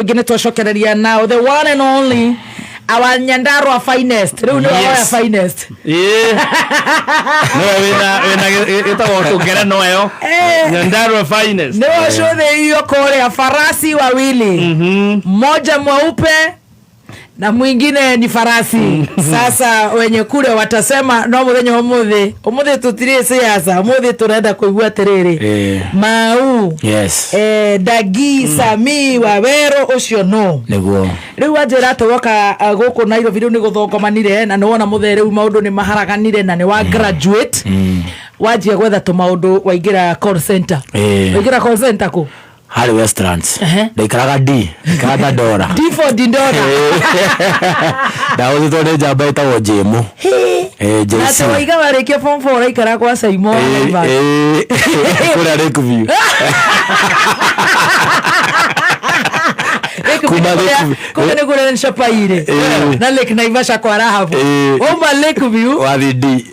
Gine twashokereria now the one and only our Nyandarua finest. Riu no our finest. No wina itago noyo. Nyandarua finest. No shode hiyo kore farasi wawili. Mmoja mweupe na mwingine ni farasi. Sasa wenye kule watasema no umuthi tutirie siasa, umuthi tunaenda kuigua terere. Mau. Yes. Dagi Sami Wawero ucio no. Niguo. Riu wajira tugoka guku Nairobi riu ni guthogomanire na niwona muthe riu maundu ni maharaganire na ni wa graduate. Wajia gwetha tu maundu waingira call center. Waingira call center ku Hali Westlands. Daikaraga D. Kada Dora. D for Dindora. Dawo zito neja baita wo jemu. JC. Ata waiga warekia form 4 raikara kwa Saimo. Kura Lakeview. Kumene kule nishapaire. Na Lake Naivasha kwa Rahabu. Omba Lakeview. Wathi D.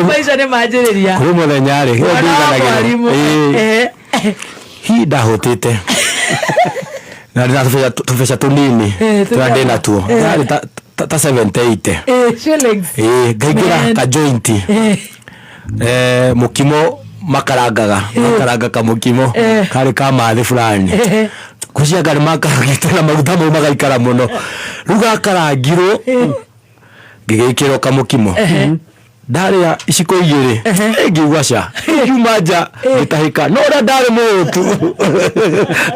Maisha ni majereria. Kumo na nyari. Hii dahotete. Na ndio tufesha tunini. Tuadena tu. Ta 78. Shillings. Gaigira ka jointi. Mukimo makaragaga ka mukimo kare ka mathi fulani. Kushia gari makaragitana maguta mu magaikara muno. Ruga karagiro. Gigikiro ka mukimo. Dare ya ishiko igire ngigwasha yumaja itahika no da dare mutu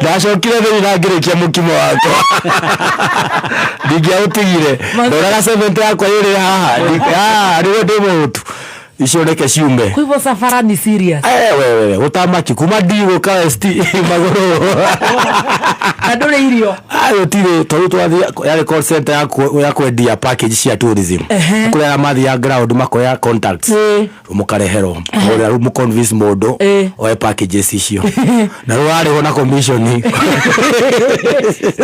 ndashokire thiri na ngirekia mukimo wako digia utigire ndora 70 yakwa iri haha riwe ndi mutu icioneke ciume kuivo safara ni serious wewe utamaki kuma digo ka ST magoro adore irio ayo tire twathi yale call center ya kwendia package cia tourism kuria mathi ya ground makoya contacts umukarehero ora mu convince modo oe packages icio na ruare hona commission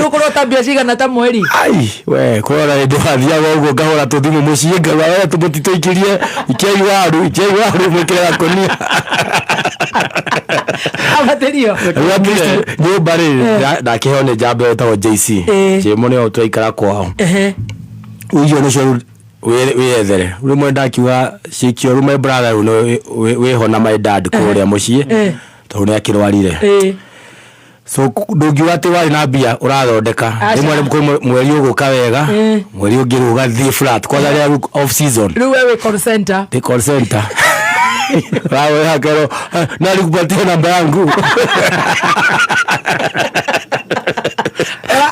uko tabia ciga na ta mweri ai we kora ndo athia wogo ngahora tuthimu mucie ngawa tumutito ikirie ikeiwaru mwekera konia abaterio ni bari da kihone jabe utawo JC chemone otwaikara kwao uyo no cyo wethere uri mwenda kiwa shikio rume brother uno we hona my dad kuria mucie to ne akirwarire so ndugiwa te wari na bia urathondeka rimwe mweri uguka wega mweri ungiru gathi flat kwa ya off season ruwe call center the call center rawe hakero nali kupatia namba yangu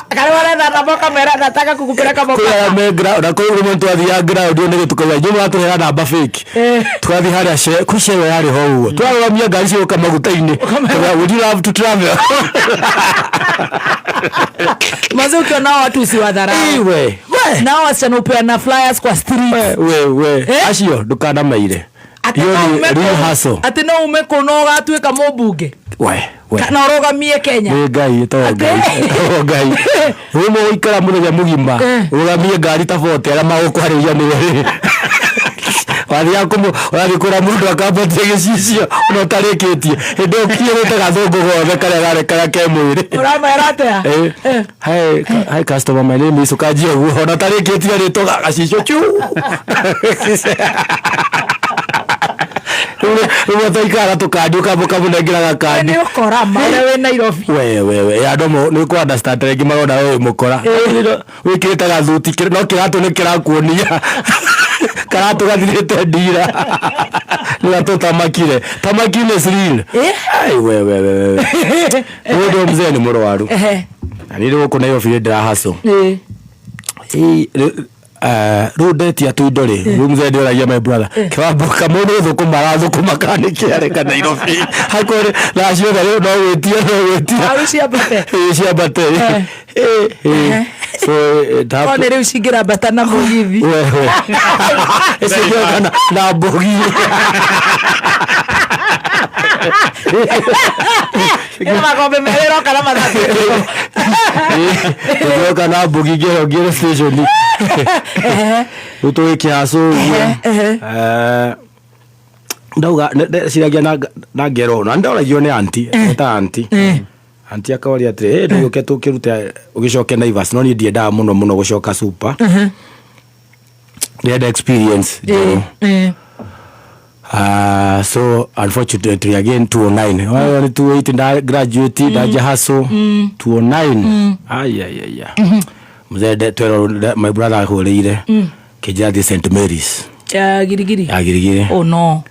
Karwana na namba kamera nataka kukupeleka boka ya megra na kwa hiyo mtu athia ground ndio tukawa jumu watu hera namba fake twathi haria kushewe yari ho twaramia gari cio kama gutaini would you love to travel mazuki na watu usiwadharau we nao wasichana upeana flyers kwa street we acio ndukana maire hiyo ni real hustle ati no umekonoga atweka mobunge we kana rogamie Kenya we ngai to ngai rumo ikara muno ya mugima rogamie ngari ta 40 ala magukwaria ni we wali yakumu wali kura mundu akapote gicicio no tareketie ndo kiyote gathungu gothe kare kare kemwire urama eratea hi customer my name is Ukaji oguo no tareketie ri to gacicio chu Rumo taikara tukanduka boka munengira kandi ni ukora mara we Nairobi we ya domo ni ku understand regi maroda we mukora wikirita gathuti no kiratu ni kirakuonia karatu gathirite ndira ni tamakire siril ai we ndo mzee ni murwaru ani ndo ko nayo fili dra haso rodeti atudore rumze ndio ya my brother kwa kamono thukuma kani kiare kana Nairobi hakore la shio da no wetia arushia bate so tapo ne rushigira batana mugivi ese ndio kana na bogi kama kombe melero kana madhati ndio kana bogi gero station utoe kiaso ndauga siragia na ngero na ndora gione anti ta anti anti akawaria atiri nduke tukirute ugicoke Naivas no ni ndiendaga muno gucoka super the experience so unfortunately again 209 wale 208 nda graduate ndaje haso 209 ay mzee twero my brother holeire kijadi St Mary's ya girigiri oh no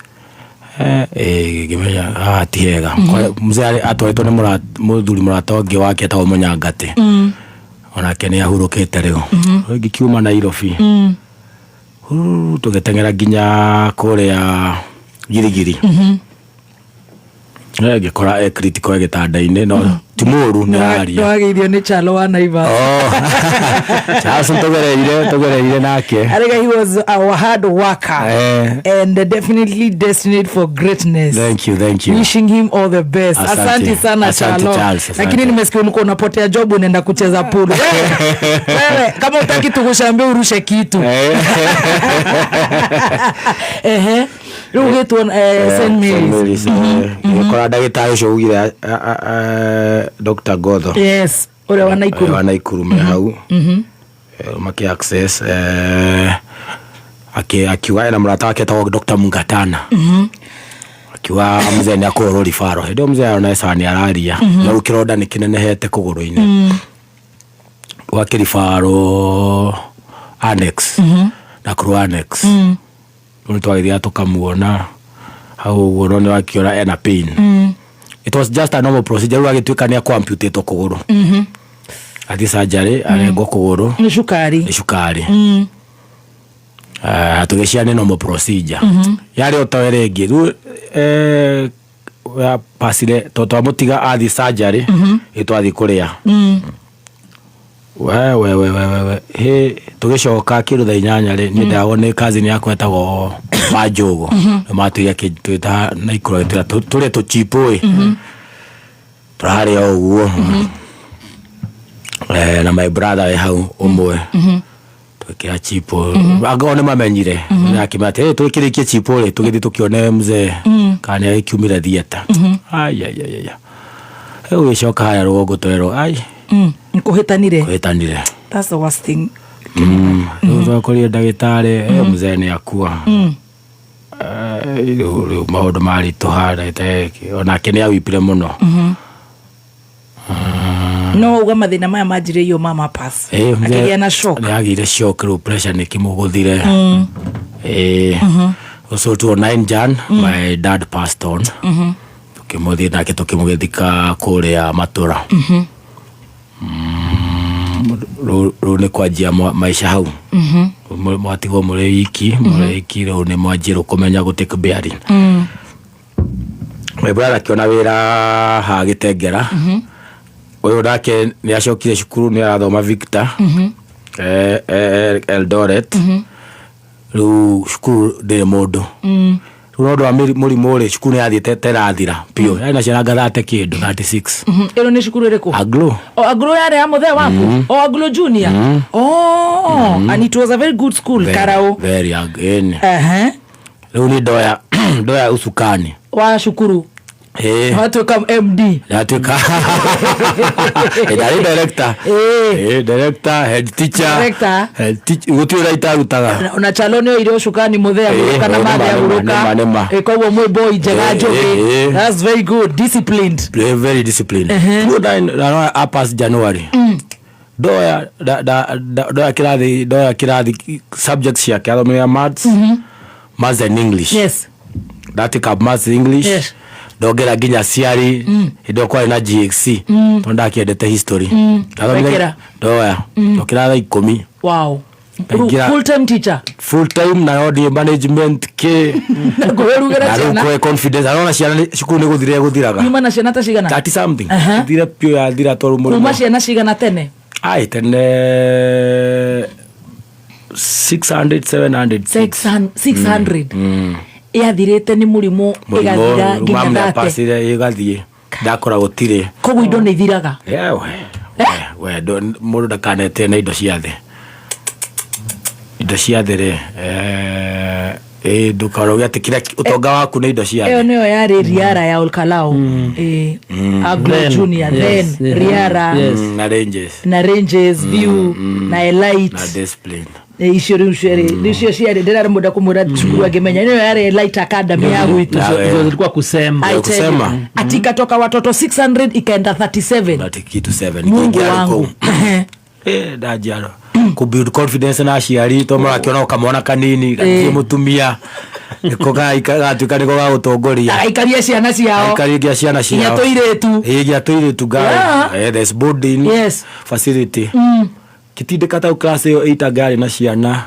gimeya tiega mzee atwetwo ni muthuri murata onge wake tawo Munyangate ona kene ahurukite riu gikiuma Nairobi tugetengera ginya kuria girigiri gikora critical gitanda-ini no timuru ni aria ndwagirio ni Chalo wa Naivas Charles togereire nake Arega he was our hard worker and definitely destined for greatness. Thank you wishing him all the best. Asante sana Chalo, lakini nimesikia uko unapotea job unaenda kucheza pool. Wewe kama utaki tukushambia urushe kitu Rugetwa St Mary's kora ndagitari ucio ugire Dr. Godho yes ore wa Naikuru me hau maki access akiwa na mrata wake tawo Dr. Mungatana akiwa mzee ni akoro rifaro ndio mzee anaesa ni araria na ukiroda ni kinenehete kuguru-ini wake rifaro annex na kuru annex twagithia tukamuona hau uguo ni wakiora ena pain it was just a normal procedure agituika ni computate kuguru ati surgery arengwo kuguru ni shukari atugeshia ni normal procedure yari otoerengi ya pasire toto mutiga athi surgery itwathi kuria we tugicoka kirutha inyanya ri ni ndagone cousin yakwa etagwo Majogo matuya kitwita Naikuru tule tuchipoi turari oguo na my brother hau umwe tukia chipo agone mamenyire akimate tukirikie chipo tugithi tukione mzee kana ikiumira thieta ay ugicoka haya rugo twero ay nikuhitanire that's the worst thing kuri ndagitari mzee ni akua maundu mari tuhara teke ona kene awipire muno no uga mathina maya majire yo mama pass agiria na shock ni agire shock low pressure ni kimuguthire so 209 Jan my dad passed on tukimuthi na kitu kimugethika kuria Matura rune kwa jia maisha hau mwatigo mureki ro ne mwajiro kumenya guteka bearing my brother kiona wira ha Gitengera uyu dake ni acokire cukuru ni arathoma Victor Eldoret ru cukuru de modo rodo wa murimu ri cukuru yathiete terathira pio yana ciana gathate kindu 36 ero ni cukuru riko Aglo yare ya muthe waku Aglo Junior and it was a very good school Karao very again ru ni doya usukani wa shukuru watu kama MD natuka director head teacher gutira itarutaga una Chalone ire ushukani muthea kana mali ya buruka kwa mwe boy jega joke that's very good disciplined very disciplined good pass January doya kirathi subjects yake athomea maths and English yes that cap maths English yes dogera ginya ciari indo kwa na GXC tonda kiendete history doya dokira 10 wow full time na audio management ke kuherugera chana na confidence arona ciana cukuru ni guthiraga yuma na ciana ta cigana 30 something thira pio ya thira toru muri kuma ciana cigana tene ai tene 600 yathirete ni murimu igathira nginya pasire igathie ndakora gutire koguo indo ni thiraga we mundu ndakanete na indo ciathe re ndukaroge ati kira utonga waku ni indo cia iyo niyo yari Riara ya Olkalau Agro Junior then Riara na Ranges View na Elite na Discipline icio ciarä ndä rarä må nda kå mwä ra cukuru angä menya nä yo yarä Light Academy ya gwitå zilikuwa kusema ati ikatoka watoto 600 ikaenda 37 Mungu wangu ndajaro ku build confidence na aciari to marakiona ukamona kanini gatie mutumia niko gatuika niko gagutongoria aikaria ciana ciao aikaria ciana ciao igia toiretu there's boarding facility kitindika ta class 8 gari na ciana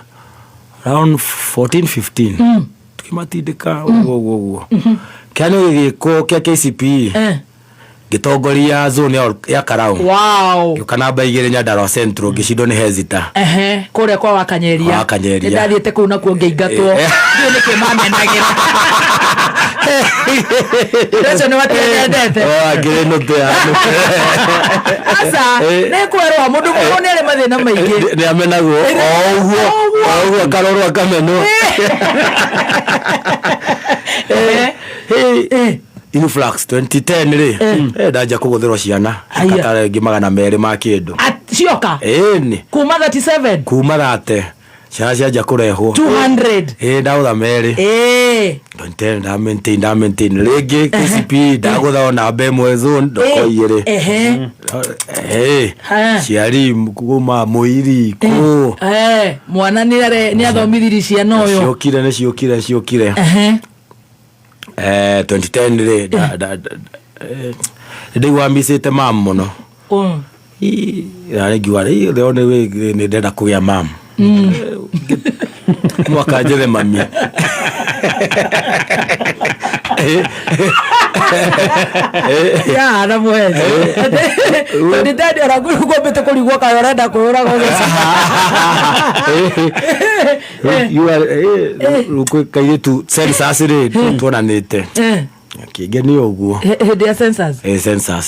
around 14-15 tukimatindika uguo kano giko kia KCPE gitongoria zone ya Karau kana baigire Nyandarua Central gicindo ni Hezita kuria kwa Wakanyeria ndathiete kuu na kuo ngeingatwo ndio niki mamenagira Recho ni watu endete ngire no te asa ne kwerwa mundu mone ale mathina maingi ni amenago oguo karorwa kameno Influx 2010 ri ndaja kugutherwa ciana katare ngimagana meri ma kindu cioka ni kuma 37 kuma thate ciana cianja kurehwo 200 ndagutha meri 2010 da maintain rigi KCP ndagutha ona bemwe zone ndokoire ciari kuma muiri ku mwana ni athomithirie ciana uyo ciokire 2010 ndigwa misite mam muno ngiwa the only way ni ndenda kugia mam mwaka njere mami ya na mwezi nditadi araguru gombete kurigwa ka yorenda kuyura gogo you are rukai tu census ri tuonanite kigeni oguo hedi ya census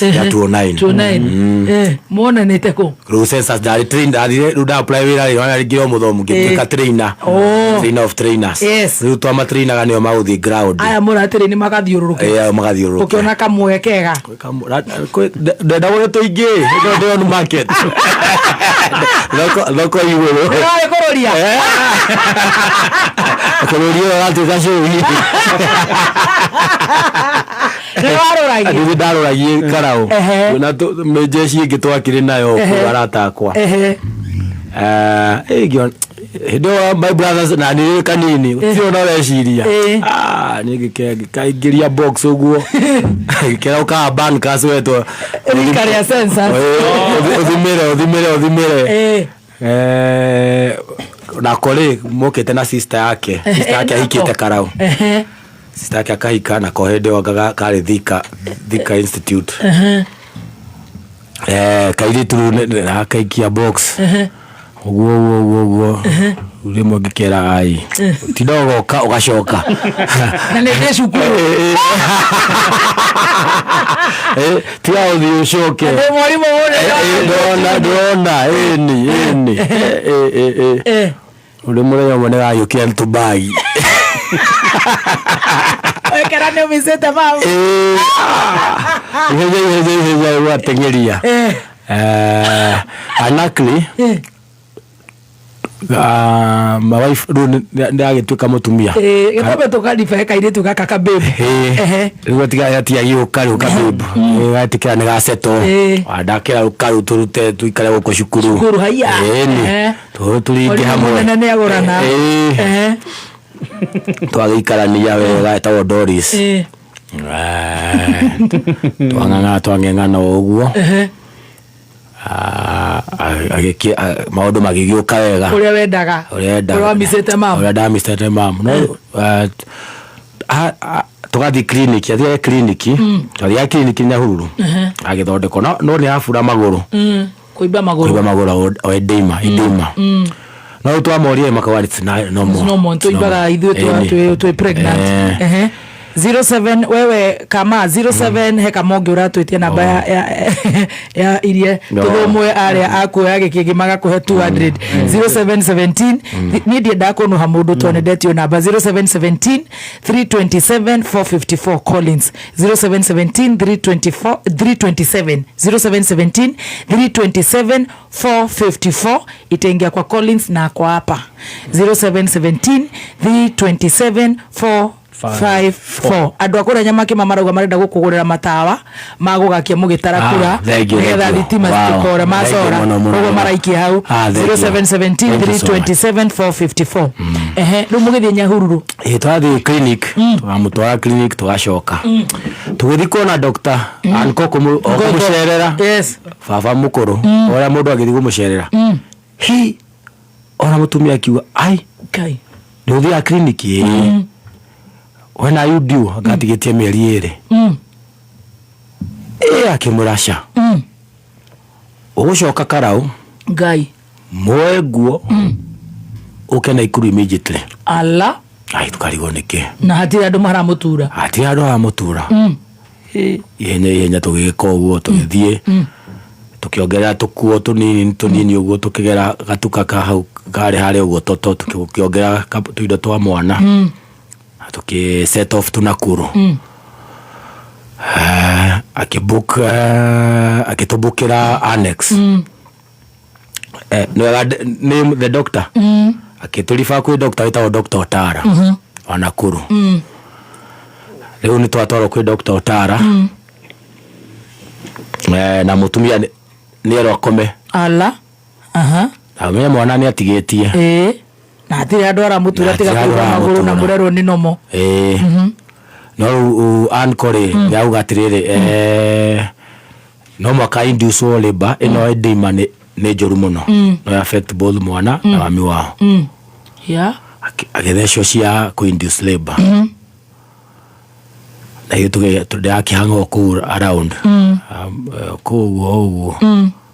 ya 29 muona nite ko census dari train ruda apply wira wana rigiro muthomu ngika trainer of trainers ruto ama trainer ganio mauthi ground aya muratiri ni magathiururuka magathiururuka ukiona kamwe kega ndenda wore toingi ndo on market loko iguru ai kororia kororia ati gasho ni ndaroragie Karau na mejeshi ngitwakire nayo aratakwa gion hindo my brothers na ni kanini tio no reciria ni kaingiria box uguo kira uka ban kasweto ikaria sensa odhimere na kole mokete na sister yake hikite Karau sister yake akahika na kohede wagaga kare Thika Institute kairi tu na kaikia box uguo urimo ngikera ai tidogo ka ugashoka na nende shukuru tia uthi ushoke mwalimu wone ndona eni uri mureyo mone ayukia ntubai ekera ne miseta mama yeye watengeria anakli my wife ndagituka mutumia gitobe tukadifa kaire tukaka kabebe rwatiga yatia yukaru kabebe gatika ne gaseto adakira ukaru turute tuikare guko shukuru haya turinge hamwe nene agorana twagikarania wega tawo Doris twang'ang'ana uguo maundu magigiuka wega uria wendaga uria misete mam no tugathi clinic athia clinic Nyahururu agithondeko no ni afura maguru kuiba maguru o edema no twamorie makawari no mo to ibaga ithu tu pregnant 07 wewe kama 07 heka monge uratwitie namba ya irie tuthomwe aria akuoya gikigi magakuhe 200 0717 ni ndie ndakonu ha mundu twonedetio namba 0717 327 454 Collins 0717 327 0717 327 454 itaingia kwa Collins na kwa hapa 0717 327 454 andu akura nyamake mamarauga marenda gukugurira matawa magugakia mugitara kura getha thitima citikora macora koguo maraikia hau 0717 327 454 riu mugithie Nyahururu twathi clinic twamutwara clinic twacoka tugithi kuona doctor anko kumucerera baba mukuru oria mundu agithi kumucerera ona mutumia akiuga ai kai nduthi ya clinic when are you due agatigetie mieri iri akimurasha ugucoka karau ngai mweguo ukena ikuru immediately ala ai tukarigo niki na hatiri andu maramutura yenya tugika uguo tugithie tukiongerera tukuo tunini uguo tukigera gatuka ka hau kare hare uguo toto tukiongerera tuindo twa mwana tuki set off to Nakuru akibook akitubukira annex name the doctor akitulifa kwa doctor itawa Dr. Otara wa Nakuru leo ni twatwaro kwa Dr. Otara na mutumia ni rokome ala amenya mwana ni atigetie na atire andu aramutura tiga kuura maguru na murero ni nomo no ankore yauga atiriri no mwaka induce labor ino edima ni joru muno no affect both mwana na mami wao agethecwo cia ku induce labor na hiyo tudeakihanga ku around kuguo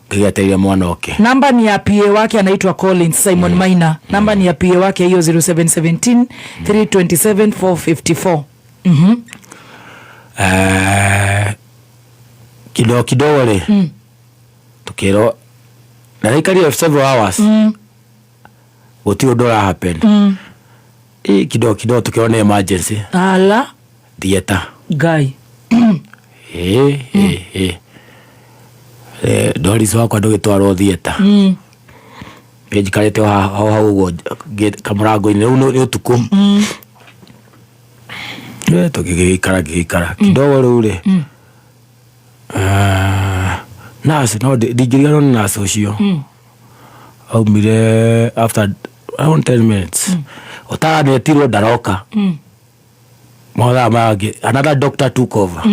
kigeteire mwana oke. Namba ni ya PA wake anaitwa Collins Simon Maina. Namba ni ya PA wake hiyo 0717 327 454 kidogo le tukiro na ikari of several hours what you do happen kidogo tukiona emergency ala theater guy Doris wako ndogitwarwo theater jikarete hau uguo kamurago-ini riu ni utuku tukigikara kidogo riu ri nurse no digiriano na nurse ucio aumire after around 10 minutes Otara netirwo ndaroka motha magi another doctor took over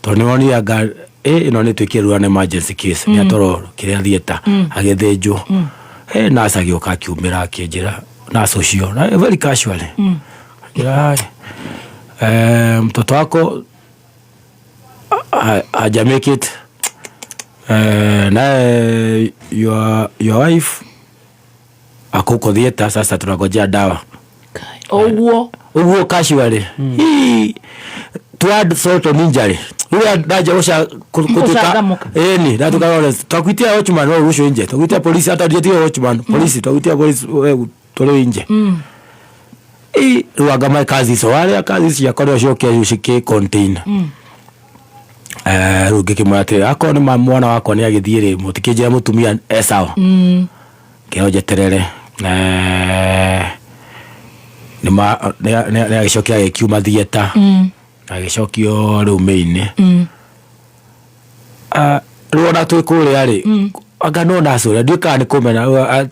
toni anga ino ni twikirwa na emergency case ni atoro kiria theater agethejwo nurse agioka kiumira akienjera nurse ucio very casually mtoto wako haja make it na your wife akuko theater sasa tunagojea dawa uguo casually to add sort of injury uya daja osha kutuka ni datu kaona twakuitia watchman wao rusho nje twakuitia polisi hata ndio watchman polisi twakuitia polisi tole nje ruagama kazi so wale kazi ya kodo shoke ushike container rugike mwate akone mwana wako ni agithire mutikije mutumia sawa keoje terere ni agicokio agikiuma thieta agicokio riu meine ruona twikuria ri anga no nasura ndika ni kumena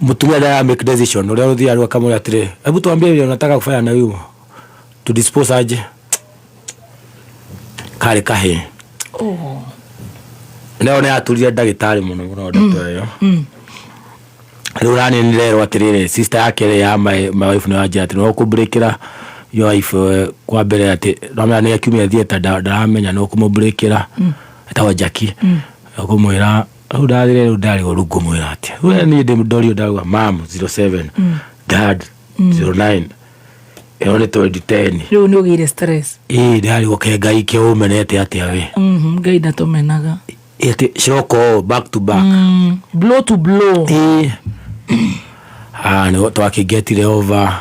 mutumia da make decision uria uthia ru akamuri atire hebu tuambie unataka kufanya na huyo to dispose aje kare kahe leo ni aturia dagitari muno ndoto yo rurani nirero atirire sister yake ya my wife no aje atino kubreakira yo wife kwa mbere ati ramya ni akumia thieta ndaramenya no kumubreakira atawa Jackie akumwira udari urugo mwira ati we ni ndimdorio ndawa mam 07 dad 09 Eo ni 2010. Riu ni ugire stress. Ndari goke ngai ke umenete atia we. Ngai ndatumenaga. Ete shoko back to back. Blow to blow. Ni twakigetire over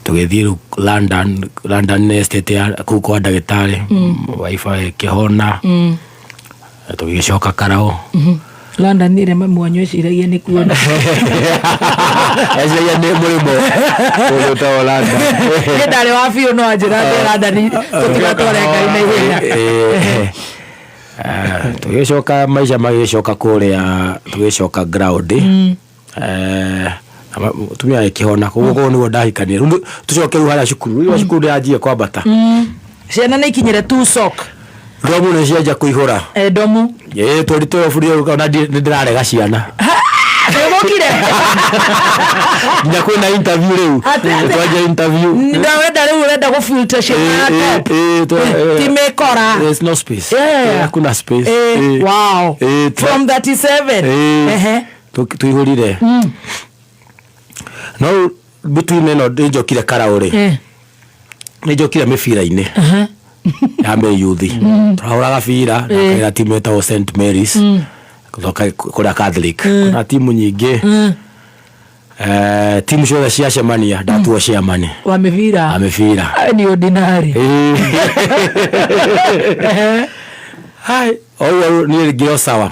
tugithii London estate kuu kwa ndagitari wifi kihona tugicoka Karao London nire mamwanyo ciragia ni kuona eciria ni murimo uta London ndari wa biu no anjira London tutigatwareka ina ihenya tugicoka maisha magicoka kuria tugicoka ground tumia kihona kugo ni wodahikania tucoke ru haria cukuru yanjie kwambata ciana ni ikinyire tu sok domu ni cianja kuihura domu twari buri kana ndirarega ciana Egokire. Ndakuna interview leo. Twaje interview. Ndawenda leo urenda go filtration yako. Timekora. There's no space. Hakuna space. Wow. From 37. Tuihurire. No between no njokire Karaore. Njokire mifira-ine. Ame yuthi. Turahoraga fira na timu eta St Mary's. Kutoka kura Catholic. Kuna timu nyingi. Timu ciothe cia cemania ndatuo ciamani wa mivira amevira ni ordinary hai oyo ni ngiro sawa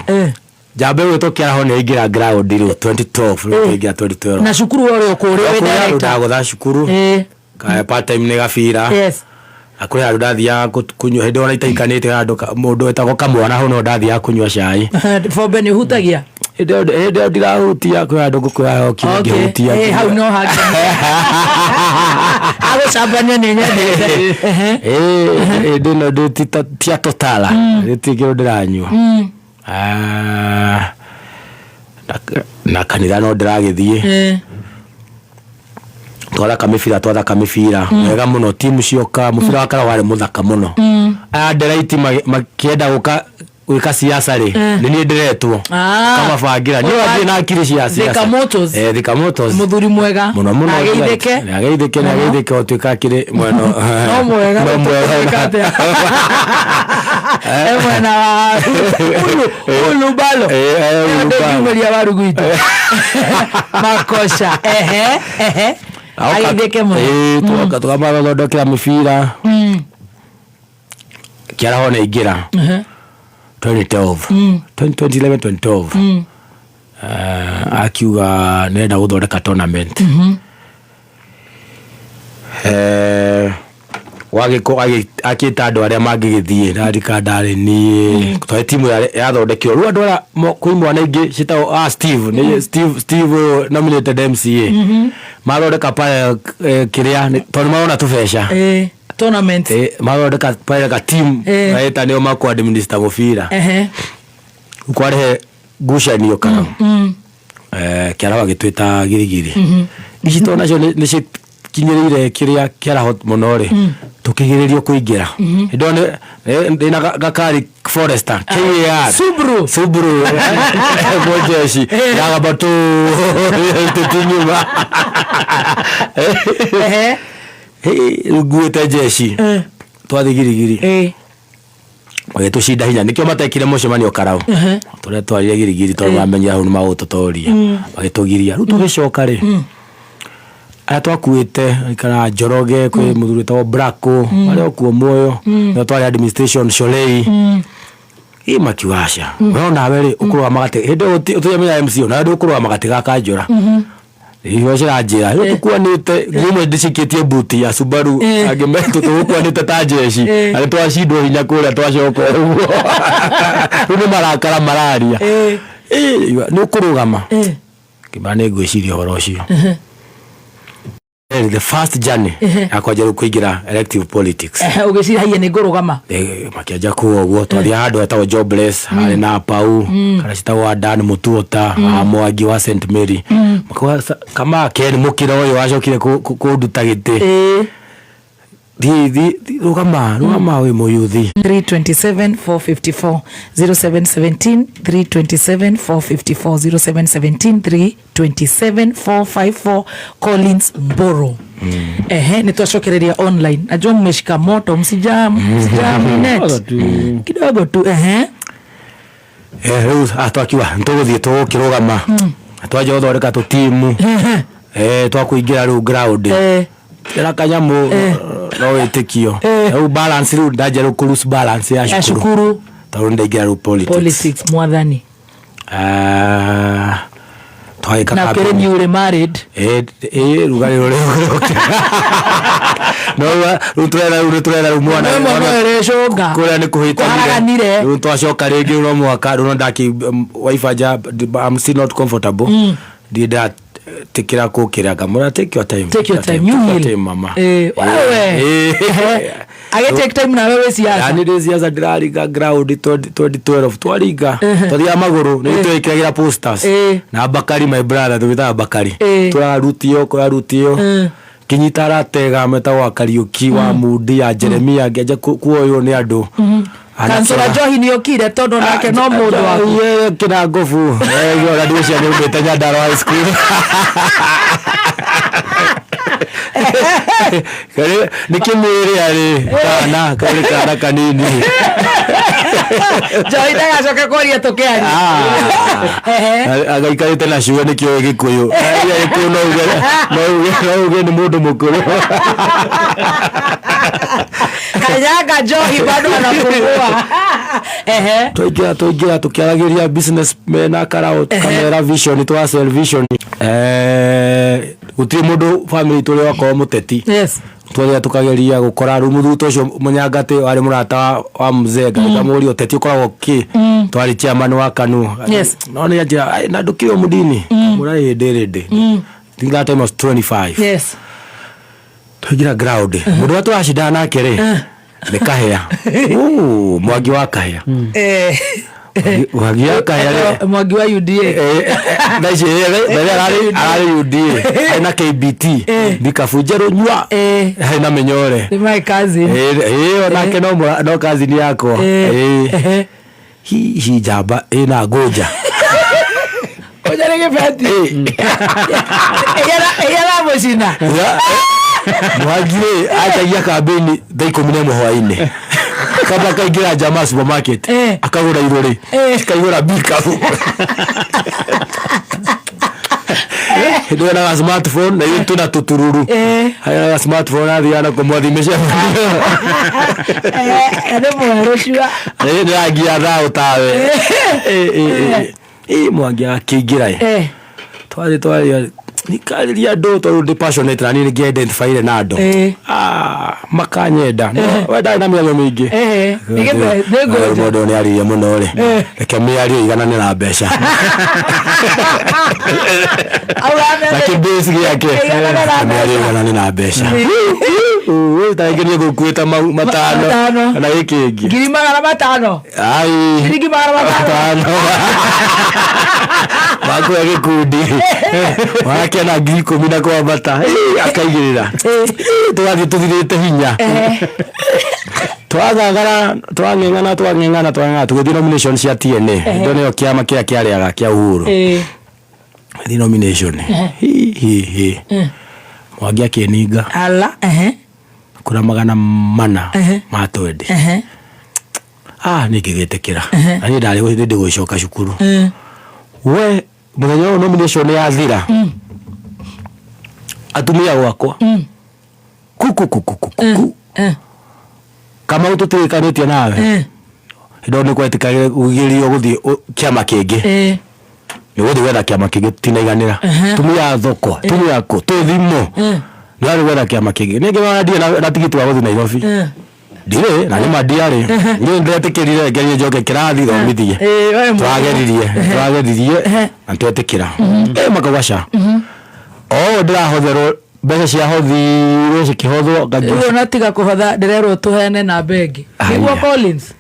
jambe wetu kiara ho ni ingira ground ru 2012 ingira 2012 na shukuru wale ukuri wenda ndagotha shukuru ka part time ni gafira yes akuri andu ndathia kunywa hindo ona itaikanite andu mundu etagwo kamwana ho no ndathia kunywa cai fobe ni hutagia Ede ndirahutia kwa andu gukwaya okihutia hau no hagi ago sabanya ni nyende ede no de tia totala tigiro ndiranywa na kanitha no ndiragithie twara kamifira wega muno timu cioka mufira wa Karawa wari muthaka muno ndiraiti makienda guka wika siasa ri ni ni ndiretwo kama bangira ni wathie na akiri cia siasa thika motos muthuri mwega ageitheke otuika akiri mweno no mwega mwena wa ulubalo ulubalo waruguito makosha ageitheke mwega tukamara thondekera mifira kiara hona ingira 2011 akiuga nenda guthondeka tournament wagiko akita andu aria mangigithie narika ndari ni twa timu yathondekirwo ru andu ara kwi mwana ingi citao Steve nominated MCA mathondeka pale kiria tondu marona tubesha tournament mathondeka pale ka team naita nio makwa administer mufira ukwarehe ngucanio kana Karawa gitwita girigiri icito nacio ni kinyirire kiria kiara hot monore tukigiririo kuingira ndone ndina gakari Forester KR Subaru bojeshi yaga batu tutinyuma guete jeshi twathigirigiri wetu shida hinya nikio matekire mucemanio Karau tore twarire girigiri tondu bamenya hu ni magututoria bagitugiria ru tugicoka ri atwakuite ikara Njoroge kwi muthuri tawo Bracko ari okuo muoyo no twari administration Sholei makiwasha wona weri ukuru wa magate hindo utuyamenya MCO na ndu ukuru wa magate gakanjura iyo cirajira tukwanite gumo ndicikitie buti ya Subaru agemeto tukwanite ta jeshi ari twashindwo hinya kuria twacoka uguo ni marakara mararia ni ukurugama kibane gwiciria horo ucio the first journey akwaje kuingira elective politics ugicirahiye ni ngurugama makiaja kuo guo twathia handu etawo jobless ari na pau kana citawo Adan Mutuota Mwangi wa St Mary makwa kama Ken mukira uyu wacokire kunduta giti rugama we muyuthi 327 454 0717 327 454 0717 327 454 Collins Mboro. Nitwacokereria online. Najua mmeshika moto, msijamu net kidogo tu. Rĩu atwakiwa ntũgũthiĩ tũgũkĩrũgama twaja gũthondeka tũtimu twakũingĩra rĩu ground ĩra kanyamũ no wĩtĩkio rĩu balance rĩu ndaja rĩu kũlose balance ya cukuru tondũ ndaingĩra rĩu politics mwathani twaika na kere ni ule married rugari rũrĩ no ruturera mwana kũrĩa nĩ kũhĩtanire rĩu twacoka rĩngĩ no mwaka rĩu ndaki wife ja I'm still not comfortable did that tikira kukira kamera take your time mama wewe age take time na wewe siasa yani siasa ndĩrariga ground 2012 twariga twathia maguru nĩ twĩkĩragira posters na Bakari my brother twĩtaga Bakari twararutio kinyita ratega metagwa Kariuki wa Mudi ya Jeremia ngeja kuoyo nĩ andũ Kansura Johi ni okire todo nake no mundu wako yeye kina ngofu yo radio ni umete Nyandarua high school kare nikimwiri ari kana kanini Johi daga coke koria tokeani agaikarite na shuga nikio Gikuyu no uge ni mundu mukuru Kanyaga Johi bado anapungua tuingira tukiaragiria businessmen akara kamera vision twa sell vision gutiri mundu family tuli wako muteti twaria tukageria gukora rumuthuto ucio munyangati wari murata wa mzee ngamuri uteti ukoragwo ki twari chairman wa KANU no ni ajira na ndukiro mudini murai ndirindi think that time was 25 tuingira ground mundu watu ashida nake ri nikahea Mwangi wa Kahea Mwangi wa Kahea Mwangi wa UDA ndaje ari UDA na KBT ndikafujero nywa na menyore ni my cousin onake no cousin yako hi jaba na goja ojarege fati ela mojina Mwangi ajagia kabeni daiko mnemo hwaine kabla kaingira jamaa supermarket akagura irore kaigura bikafu ndio na smartphone na yetu na tutururu haya smartphone adhiana kwa mwadhimisha ndio mwaroshua ndio agia dhao tawe Mwangi akiingira twali nikaliria ndo to passionate na ni identify na ndo makanyenda wenda na mĩario mĩingĩ nego ni ariye muno ri reke mĩario iganane na mbeca lakini basic yake mĩario iganane na mbeca wewe taigenie gukuita matano na hiki ingi ngiri magana matano ai shilingi magana matano bako ya gikundi wake na ngiri 10 kwa bata akaigirira twathi tuthirite hinya twang'eng'ana tugithii nomination cia TNA ndo nio kiama kia kiariaga kia Uhuru nomination Mwangi akininga ala kuna magana mana matwendi nikigetekera ani ndari ndi gwicoka cukuru we muthenya nomination ya thira atumia gwakwa kuku kama ututirikanĩtie nawe ndo nĩ kwetĩkagĩra ũgĩrio gũthiĩ kĩama kĩngĩ nĩ gũthiĩ gwetha kĩama kĩngĩ tinaiganĩra tumia thoko tumia kũ tũthimo nĩ warĩ gwetha kĩama kĩngĩ nĩngĩ ndirĩ na tigiti wa gũthiĩ Nairobi ndirĩ na nĩ mandiarĩ nĩ ndetĩkĩrire ngerie njoke kĩrathi thomithie twageririe na twetĩkĩra makaugaca ndĩrahotherwo mbeca cia hothi cikĩhothwo rĩu natiga kũhotha ndĩrerwo tũheane na bengi nĩguo Collins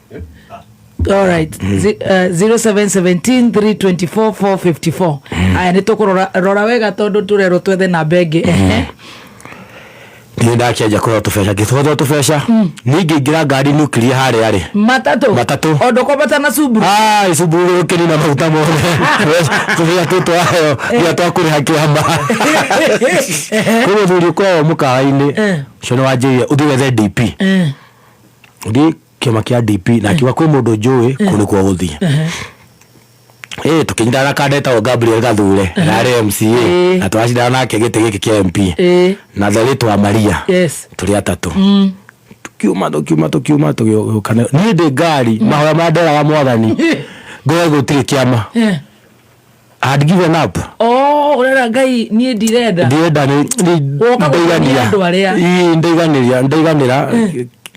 all right 0717 324 454 aya nĩ tũkũrora wega tondũ tũrerwo twethe na bengi ni ndakiaja kora tufesha githodo tufesha ningi ngira ngari nuclear hare ari matatu ondo ko batana suburu suburu kini na maguta mone tufesha tuto ayo ya twakuri hakiamba ko thuri ko mukaini shono waje uthiwe DP uthi kima kia DP na kiwa kwi mundu njui kuni kwa guthie tukinyitana kandeta o Gabriel Gathure na RMCA na twashidana nake gite giki kia MP na tharitwa Maria turi atatu tukiuma kana ni de gari mahoya madera wa mwathani ngoe gutiri kiama had given up urera ngai ni ndirenda ni ndaiganira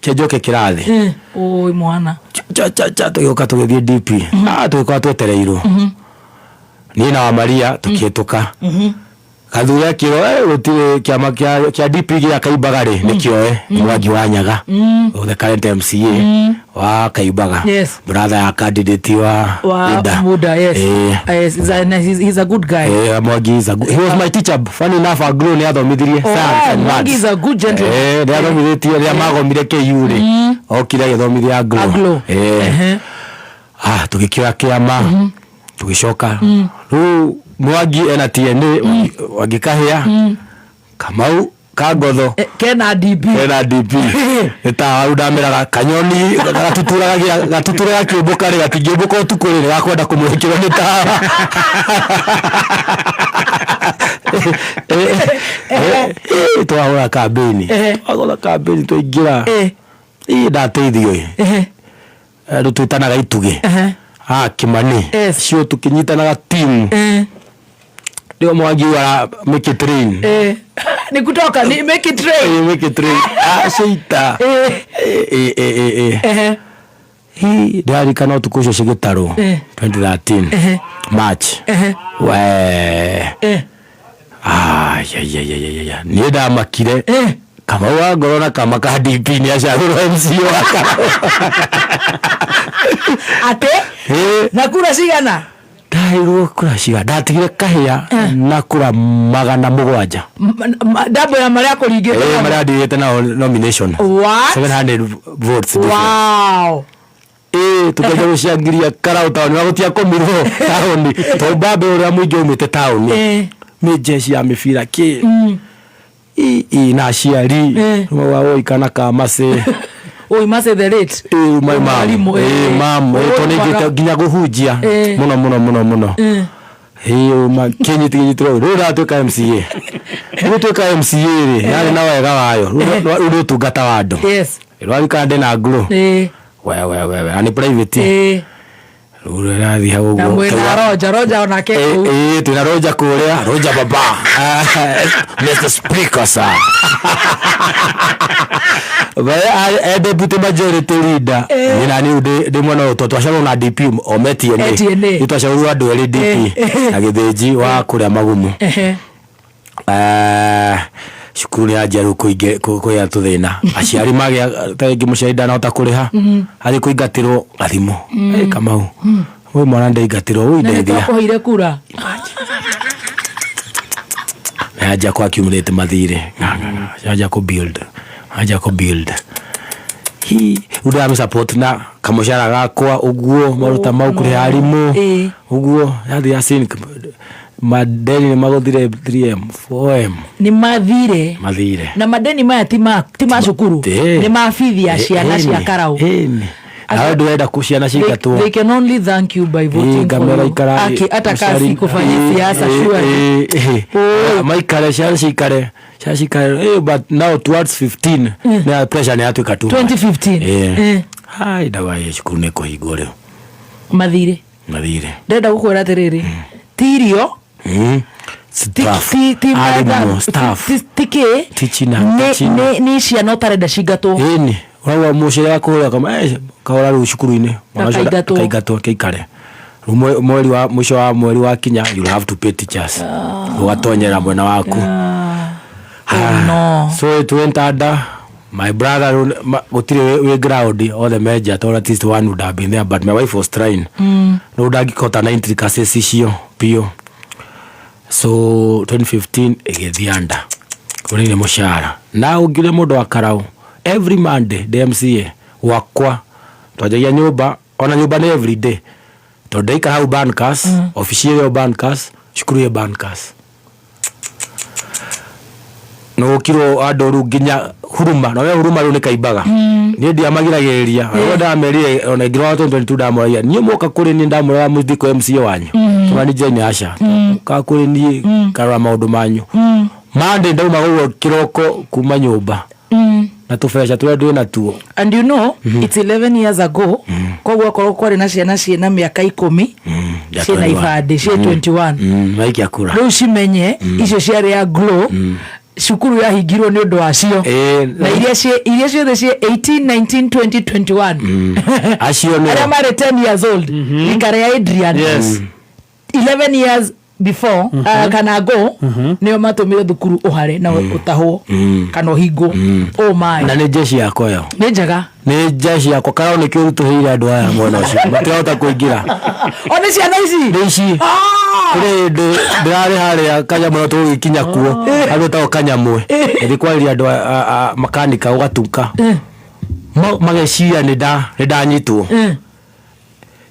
kejoke kirathi oi mwana cha tuyoka tugithie DP tuko twetereirwo ni na wa Maria tukituka Gathure kiro gutire kiama kia DP gia Kaibagari nikioe Mwangi wa Nyaga the current MCA wa Kaibaga brother ya candidate wa Muda yes he's a good guy Mwangi is a good, he was my teacher funny enough agro ni athomithirie science Mwangi is a good gentleman ni athomithirie ria magomire KU ri okire githomithia agro tukikira kiama tugicoka ru Mwangi ena TNA wagikahia Kamau kagotho kena DP eta udamira kanyoni gatuturaga kiumbuka ri gatingimbuka utukuri ni gakwenda kumwikira ni tawa twahura kambeni twaingira ndateithio tutanaga ituge Kimani cio tukinyitanaga team ndio Mwangi wa make it rain ni kutoka ni make it rain sheita hii dari kana tukusho shigitaro 2013 March ya ni da makire kama wa gorona kama ka DP ni ashaguro MCO ate na kura cigana ndairwo kura ciga ndatigire kahia na kura 700 dabo ya maria kuringite maria ndirite na nomination 700 votes wow tukaja gushangiria karauta ni wagutia komirwo taoni to babe uria muingi umite taoni ni jeshi ya mifira ki na ciari wa ikana kamase oi mase the rate my mom tonege ginya guhujia muno hiyo makenyi tigitro rura tuka MCA tuka MCA ri yari na wega wayo rura tungata wando rwari kande na nguru we ani private rura rathi hawo na mwena roja onake tuna roja kuria roja baba Mr. Speaker sir baya deputy majority leader ni nani de mwana utoto asharo na DP ometie ni itwasharo andu eri DP na githiji wa kuria magumu shukuru ya jaru kuya tuthina aciari magia taingi mucaida na utakuriha ari kuingatirwo gathimo Kamau we mwana ndeingatirwo we ndeithia kuhire kura aja kwa accumulate mathire aja ku build hi udami support na kamushara gakwa uguo maruta mau kuri arimu uguo yathi yasin madeni ni magothire 3M 4M ni mathire na madeni maya ti macukuru ni mabithi ya ciana cia karau awe nduenda kuciana cigatwo they can only thank you by voting for you atakasi kufanya siasa sure maikare shikare but now towards 15 na pressure ni atuka tu 2015 hai dawa ya shukuru neko higore mathire ndenda gukwira atiriri tirio staff tiki ni ciana utarenda cingatwo wawa mushire yakora kama kaora rushukuru-ini kaigatwo kaikare mweri wa mwisho wa mweri wa kinya you have to pay teachers ugatonyera mwena waku no so it went under my brother gutire we ground all the major told at least one would have been there but my wife was trying no dagikota 90 cases icio pio so 2015 igithianda kuri ni mushara na ungire mundu wa karau every Monday DMCA wakwa twajagia nyumba ona nyumba ni every day to daika hau Bankas official ya Bankas shukuru ya Bankas no kiro adoru ginya huruma no ya huruma rune kaibaga ni ndia magirageria ro ndamerie ona ngiro 2022 ndamoria ni muka kuri ni ndamura muthiko MCA wanyu twani jeni asha ka kuri ni kara maundu manyu Monday ndauma guo kiroko kuma nyumba na tufesha twendwe na tuo and you know it's 11 years ago kogwa korokore na ciana miaka 10 ciana ifade cie 21 maiki akura riu cimenye icio ciari ya glow shukuru ya higiro ni undu wacio na iria ciothe cie 18 19 20 21 acio ni aria mari 10 years old ikare ya Adrian 11 years before kana go nio matumire thukuru uhare na utahwo kana hingo oh my na ni jeshi yako yo ni njaga ni jeshi yako karao ni kiru tuhire andu aya mwana ucio matiahota kuingira one ciana ici ndirari haria kanyamu tu gikinya kuo andu tawo kanyamwe ndi kwari andu makanika ugatuka mageciria ni ndanyitwo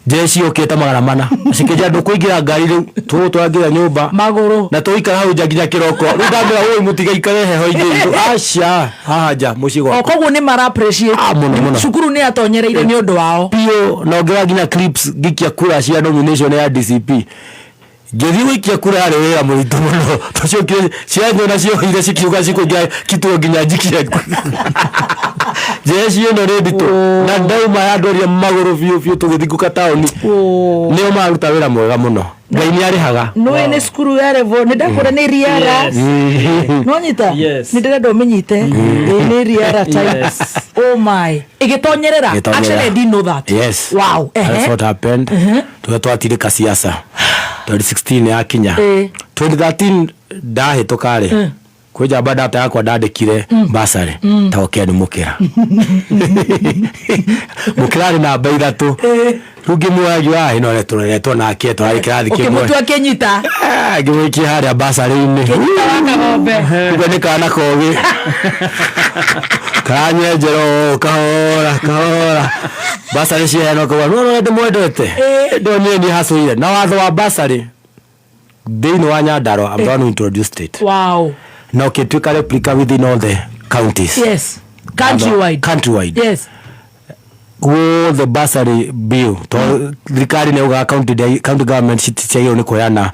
jeshi oketa magana mana sikija ndu kuingira ngari riu twagira nyumba maguru na tuikara hau nginya kiroko riu ndamira we mutiga ikare heho ingi acha haja mucigo okoguo ni mara appreciate shukuru ni atonyereire ni undu wao pio na ngira nginya clips gikia kura cia nomination ya DCP ngithi wikia kura hari wira muritu muno tucio cianyo nacio ire cikiuga cikugia kituo nginya njikia jeshi ino redito na ndauma yandoria maguru biu tugithikuka taoni nio maruta wira mwega muno ngai ni arihaga no ene skuru ya revo ni ndakora ni riara no nyita ni ndenda umenyite ni riara type oh my igitonyerera actually I didn't know that wow that's what happened twatire siasa 2016 ya Kenya 2013 ndahitũkare kwĩ njamba data yakwa ndandĩkire basarĩ taokea nĩ mũkĩra mũkĩra na namba 3 rĩu ngĩmwoya ĩno retũreretwo nake twarĩ kĩrathi kĩmwe ũkĩnyita ngĩmũikia harĩa basarĩ-inĩ uga nĩ kana kogĩ kanyenjero kahora basarĩ ciaheno kwa no ndĩmwendete ndonire nĩ hasũire na watho wa basarĩ thĩinĩ wa Nyandarua I'm going to introduce it now kitwika replica within all the counties countrywide yes all the bursary bill to thirikari ne uga county government citichayo ni koyana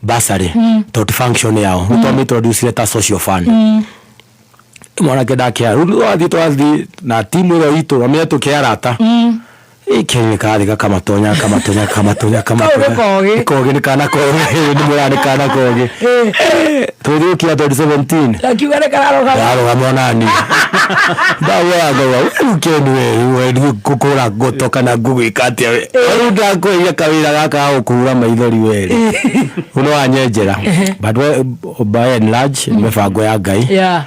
bursary to function yao to introduce ta social fund mwana kedakia ruthi na timu ile itu wamea tukiarata ikeni kathika kama tonya koge ni kana koge ni mwana kana koge tuthi kia 2017 akiwa ne kararo nani dawa gawa ukeni we kukura goto kana gugu ikatia we ruda ko ya kawira gaka ukura maithori weri uno anyenjera but by and large mefango ya ngai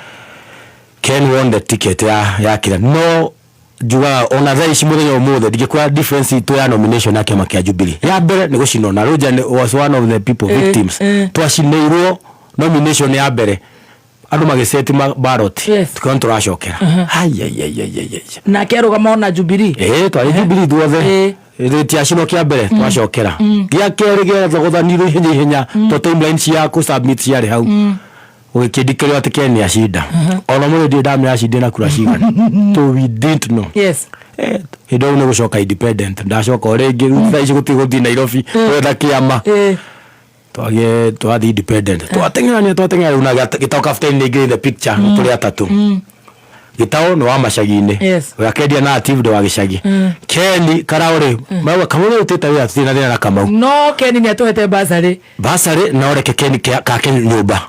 Ken won the ticket ya kila no juga ona thaici muthenya umuthe ndingikura difference itu ya nomination yake makia Jubilee ya mbere ni gucino na Roger was one of the people victims twacineirwo nomination ya mbere andu magiseti ballot tukon turacokera na kerugama ona Jubilee twari Jubilee duothe tiacino kia mbere twacokera gia keri gera thogothanirwo ihenya to timeline cia ku submit ciari hau ukidikirwa tikeni acida ona mwe ndi ndamya acida na kura cigana to we didn't know hindo ne gucoka independent ndacoka orengi thaici gutigothi Nairobi wetha kiama twathi independent twateng'erania una gitao captain in the picture tuli atatu gitao no wa macagi-ini wakendia na active de wa gicagi Keni karaore mawa kamwe uteta wia thina na kamau no Keni ni atuhete basari na oreke Keni ka nyumba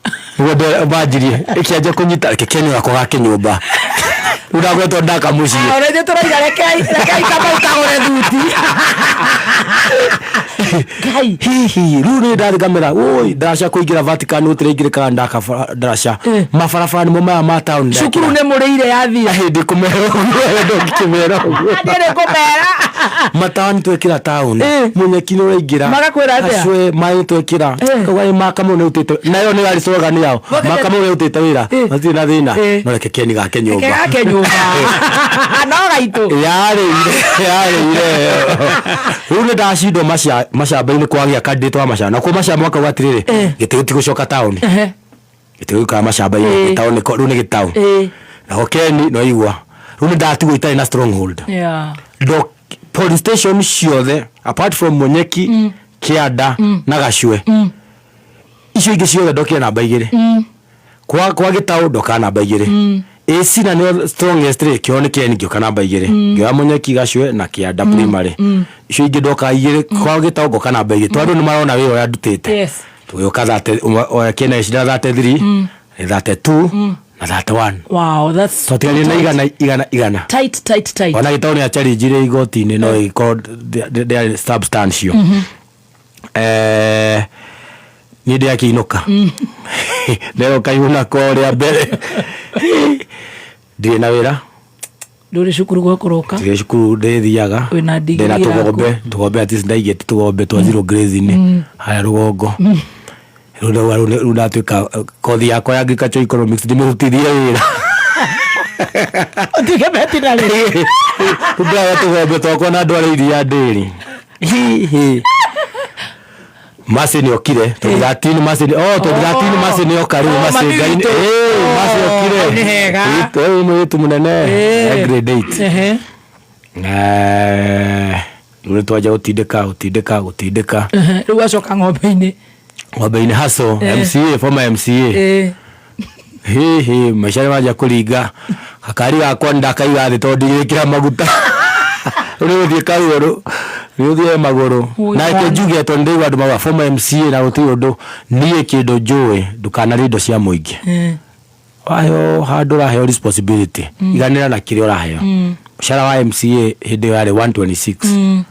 ngode bajirie ikiaje kunyita Keni wako gake nyumba udagweto ndaka muci orede turaira rekai kama utagore thuti kai ruri ndari kamera oi ndasha kuingira Vatican utiringire kana ndaka ndasha mabarabara ni mo ma town cukuru ne mureire yathira hindi kumero ndo ngikimera ndere kumera matani twekira town munyeki no raingira magakwira atia acwe mai twekira kwa makamo ne utete nayo ni gari slogan yao makamo ne utete wira mathi na thina no reke keni gake nyumba no gaitu yare ire rune dashindo mashamba-ini kwagia kanditwa mashamba na kwa mashamba mwaka watirire gitiguti gucoka town gitiguka mashamba-ini town ko rune gitau na okeni no igwa rune ndatigwo itari na stronghold dok police station ciothe apart from Munyeki Kianda na Gacwe icio ingĩ ciothe ndokire namba 2 kwa gitau ndoka namba 2 AC na nĩ strongest rĩ kĩo nĩ kĩeni ngĩoka namba 2 ngĩoya Munyeki Gacwe na Kianda primary icio ingĩ ndoka 2 kwa gitau ngoka namba 2 tondũ nĩ marona wĩra ũrĩa ndutĩte tũgĩũka kĩna cira 33 32 na 31 wow that's so tiari na igana tight ona gitau nĩ challenge ile igoti-inĩ no iko there substantial ni ndia kiinuka leo kaiuna kore mbere ndire na wira nduri cukuru gwakoroka ndire cukuru ndithiaga ndina tugombe ati ndaigete tugombe twa zero grade-inĩ haya rugongo rũu ndatuĩka kothi yakwa ya agriculture economics ndĩmĩrutithie wĩra ũtigemeti na rĩ ndaya tũgombe twakwa na andũ arĩa iria ndĩri macini okire tũgĩratini macini tũgĩratini macini oka rĩu macini ngai macini okire ũyũ mũirĩtu mũnene grade 8 rĩu twanja gũtindĩka rĩu acoka ng'ombe-inĩ haso MCA former MCA maisha maja kũringa akari gakwa ndakaiga thĩ tondũ ndigĩkĩra maguta rĩu thiĩ karuoro rĩu thiĩ magũrũ na kĩnjuge tondũ ndĩigua andũ mauga former MCA na gũtirĩ ũndũ niĩ kĩndũ njũĩ ndũkanarĩ indo cia mũingĩ waheo handũ ũraheo responsibility iganĩra na kĩrĩa ũraheo mũcara wa MCA hĩndĩ yarĩ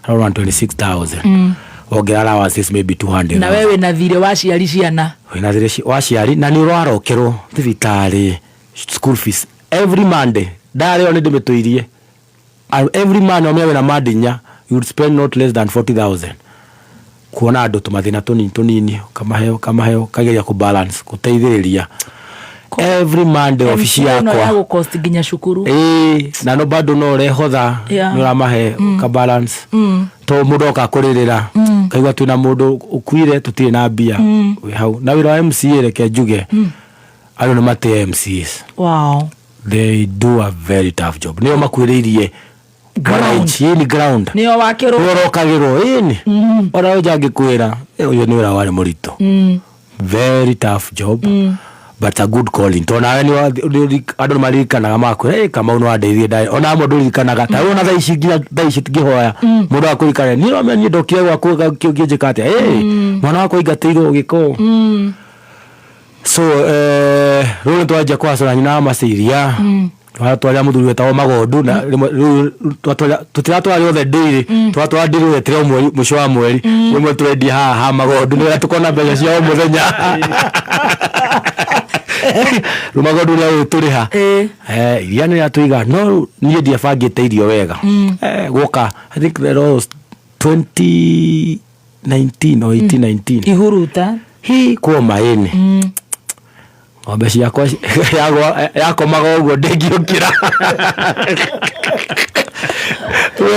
126,000 ongera allowances maybe 200 na wewe na thire waciari ciana wina thire waciari na ni rwarokerwo thibitari school fees every Monday ndare one ndimituirie every man omewe na madinya you would spend not less than 40,000 kuona andu tumathina tunini kamaheo kageria ku balance kuteithiriria every Monday office yakwa no yago cost ginya shukuru na no bado no rehotha ni ramahe ka balance to mundu akakuririra kaigwa twina mundu ukuire tutire na mbia we hau na wira wa MCA reke njuge alo no mate MCs wow they do a very tough job nio makwiririe ground nio wakiro orokagiro ini ora ojangi kwira uyo ni wira wale murito very tough job but a good calling to na ni andu marikanaga makwe kama uno andeithie ndai ona mundu rikanaga ta ona thaici tigihoya mundu akurikana ni no meni ndokie gwakwa kiungienjeka atia mwana wako ingateirwo giko so rũu twanja kwacora nyina maciria twatwaria muthuri wetagwo Magondu na tutiratwara othe ndiri twatwara ndiri wetire mweri muco wa mweri rimwe turendia haha Magondu nĩ tukona mbeca cia mũthenya Magondu nĩ turiha iria nĩ atuiga no niĩ ndiabangĩte irio wega gũka I think there was 2019 or 1819 ihuruta kwa maini ng'ombe ciakwa yakomaga ũguo ndĩngĩũkĩra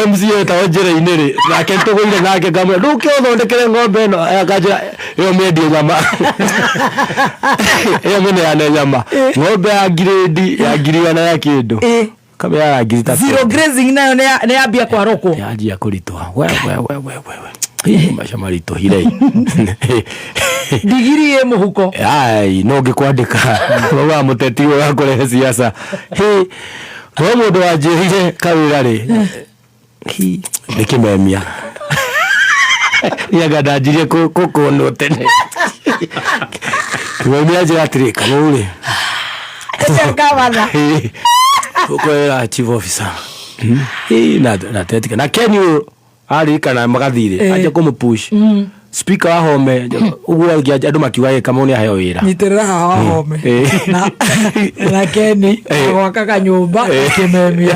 MCA ta njĩra-inĩ rĩ nake tũgũire nake ngamwĩra ndũke ũthondekere ng'ombe ĩno akanjĩra ĩyo mĩendie nyama ĩyo mĩneane nyama ng'ombe ya ngirĩndi ya ngiri igana ya kĩndũ kamera ya ngiri 3 zero grazing nayo nĩ yambia kwaroko yanjia kũritũha maisha marito hirei digiri ye muhuko ai no ngikwandika wa muteti wa kũrehe siasa no mundu wanjirire kawira ri nikimemia yaga ndajirie kukono tene kimemia njira atiri kamuri ngavana ukwera chief officer na tetika na Kenyu ari kana magathire aje kumupush speaker wa home uguo andu makiuga kama ni aheo wira niterera hawa home na Keni gwaka kanyumba kimemia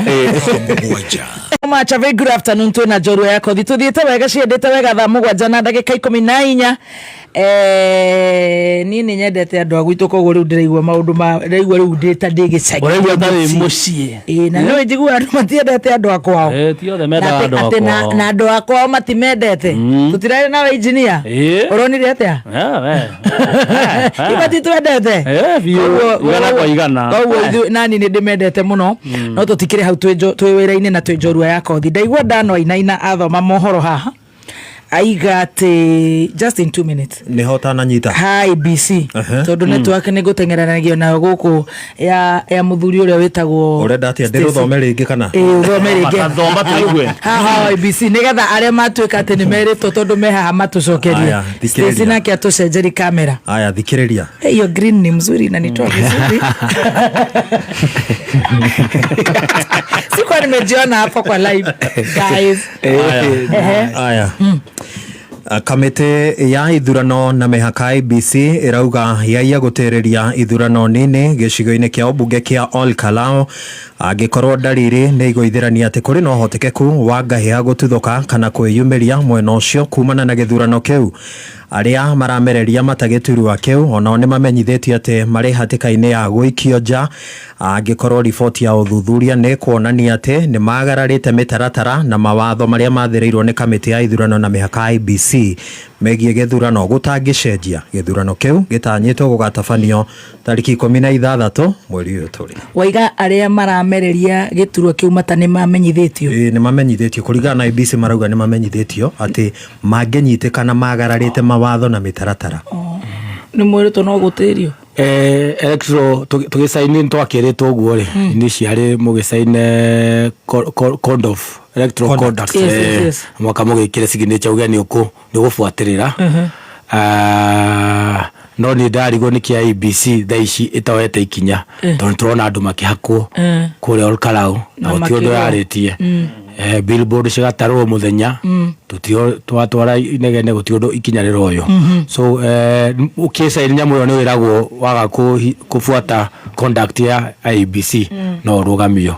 much. A very good afternoon to na Njorua ya Kothi. Tuthiete wega ciendete wega thaa 7 na ndagika 14 nini nyendete andu agwitu koguo riu ndiraigua maundu ma ndiraigua riu ndita ndigicagi uraigua tari mucie na no njigua andu matiendete andu akwao ti othe menda andu akwao na andu akwao matimendete tutirari na engineer uronire atia ibati twendete igana kwa igana koguo nani ni ndimendete muno no tutikire hau twi wira-ini na twi Njorua ya Kothi ndaigua ndano inaina athoma mohoro haha aigate just in 2 minutes ni hota na nyita hi BC tondu network ni gutengeranagio nayo guku ya muthuri uria witagwo urenda atia ndiruthome ringi kana uthome ringi thoma tuigue hi BC nigetha aria matuika ati ni meritwo tondu mehaha matucokeria Stacy nake atucenjeri kamera aya thikiriria hiyo green ni mzuri na nitoa vizuri sikuwa nimejiona hapo kwa live guys aya kamite ya ithurano na mihaka IBC irauga yaia guteriria ithurano nini gicigo-ini kia ubunge kia Ol Kalou angikorwo ndariri ni iguithirania ati kuri no hotekeku wa ngahia gututhuka kana kwiyumiria mwena ucio kumana na githurano kiu aria maramereria matagiturwa kiu onao ni mamenyithĩtie ati mari hatika-ini ya guikio nja angikorwo riboti ya uthuthuria ni kuonania ati ni magararite mitaratara na mawatho maria mathiriirwo ni kamiti ya ithurano na mihaka IBC megie githurano gutangicenjia githurano kiu gitanyitwo gugatabanio tariki 16 mweri uyu turi waiga aria maramereria giturwa kiu mata ni mamenyithĩtio ni mamenyithĩtio kurigana na IBC marauga ni mamenyithĩtio ati mangenyitikana magararite mawatho na mitaratara ni mwirito no gutirio electro tugisaini twakiritwo guo ri ni ciari mugisaine code of electoral conduct mwaka mugikire signature uga ni gubuatirira no ni ndarigo ni kia IBC thaici itawete ikinya tondu turona andu makihakwo kuria Ol Kalou na utio ndo yaritie billboard cigatarwo muthenya tutio twatwara inegene gutio ndo ikinya riroyo so ukisa nyamu yo ni wiragwo waga kufuata conduct ya IBC no rugamio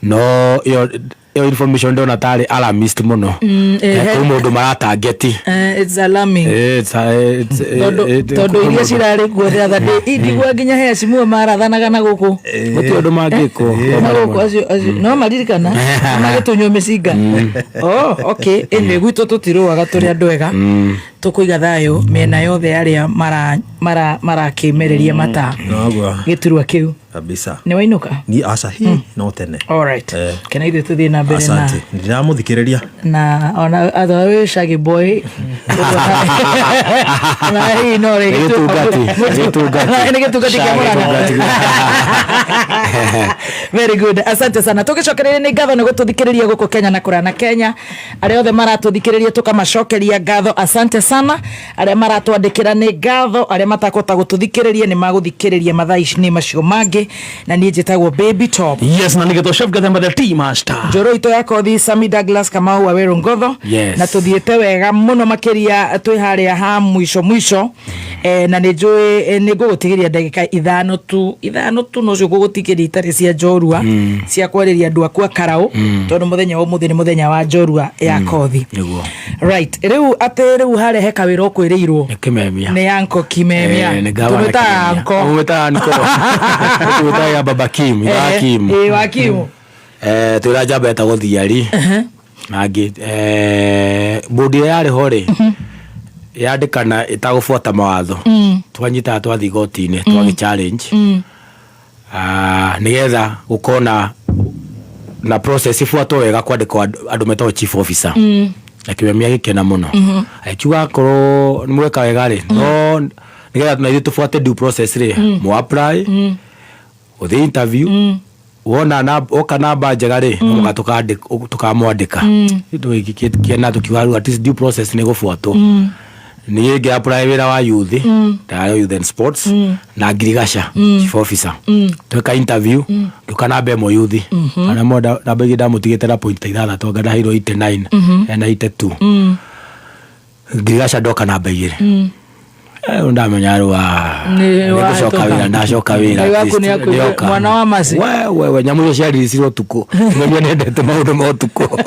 no yo information ndo natari alarmist muno ko mundu maratangeti it's alarming todo iria cirari guothe atha indigwa nginya he cimu marathanaga na guku gutio ndo mangiko no maririkana magitunyo micinga okay ene gwitu tutiruaga turi andu ega tukuiga thayo mena yothe aria marakimereria mata giturwa kiu kabisa ni wainuka ni asahi no tene all right can I do to the na bere na asante ndiramuthikiriria na ona athawe shaggy boy na hii no re getugati kamera very good asante sana tugicokereria ni ngatho ni gututhikiriria guko Kenya na kurana Kenya aria othe maratuthikiriria tukamacokeria ngatho asante sana aria maratwandikira ni ngatho aria matakota gututhikiriria ni maguthikiriria mathaa ici ni macio mangi na nie njitagwo Baby Top yes na nigeto chef gathemba the team master Njorua ito ya Kothi Sami Douglas Kamau Waweru Ngotho na tuthiete wega muno makiria twi haria ha mwisho na ninjui nigugutigiriria ndagika 5 tu no cio gugutigiria itari cia Njorua cia kwariria andu akwa Kalou tondu muthenya wa muthi ni muthenya wa Njorua ya Kothi right riu hare heka wira kwiriirwo ni anko Kimemia tumeta anko ya baba Kim wa Kim twira jamba eta guthiari nangi bodi yari hore yandikana itagufuata mawatho twanyita twathi gotine twagi challenge nigetha gukona na process ifuatwo wega kwandikwa andu metwo chief officer akimemia gikena muno akiuga korwo ni mweka wega ri no nigetha tunaithu tufuate due process ri mu apply uthi interview wona na oka namba njega ri no tukamwandika ndio ikikiena tukiwaru at least due process ni gufuatwo ni ngi apply wira wa youth ta youth and sports na agriculture chief officer tuka interview tukana bemo youth ana moda na begi da mutigete na point 6 to ngada hiro 89 na 82 agriculture doka na begire ndamenya rwa nikucoka wira ndacoka wira waku ni akuja mwana wa masi we nyamu yo ciariricirwo tuko mwenye nendete maundu ma tuko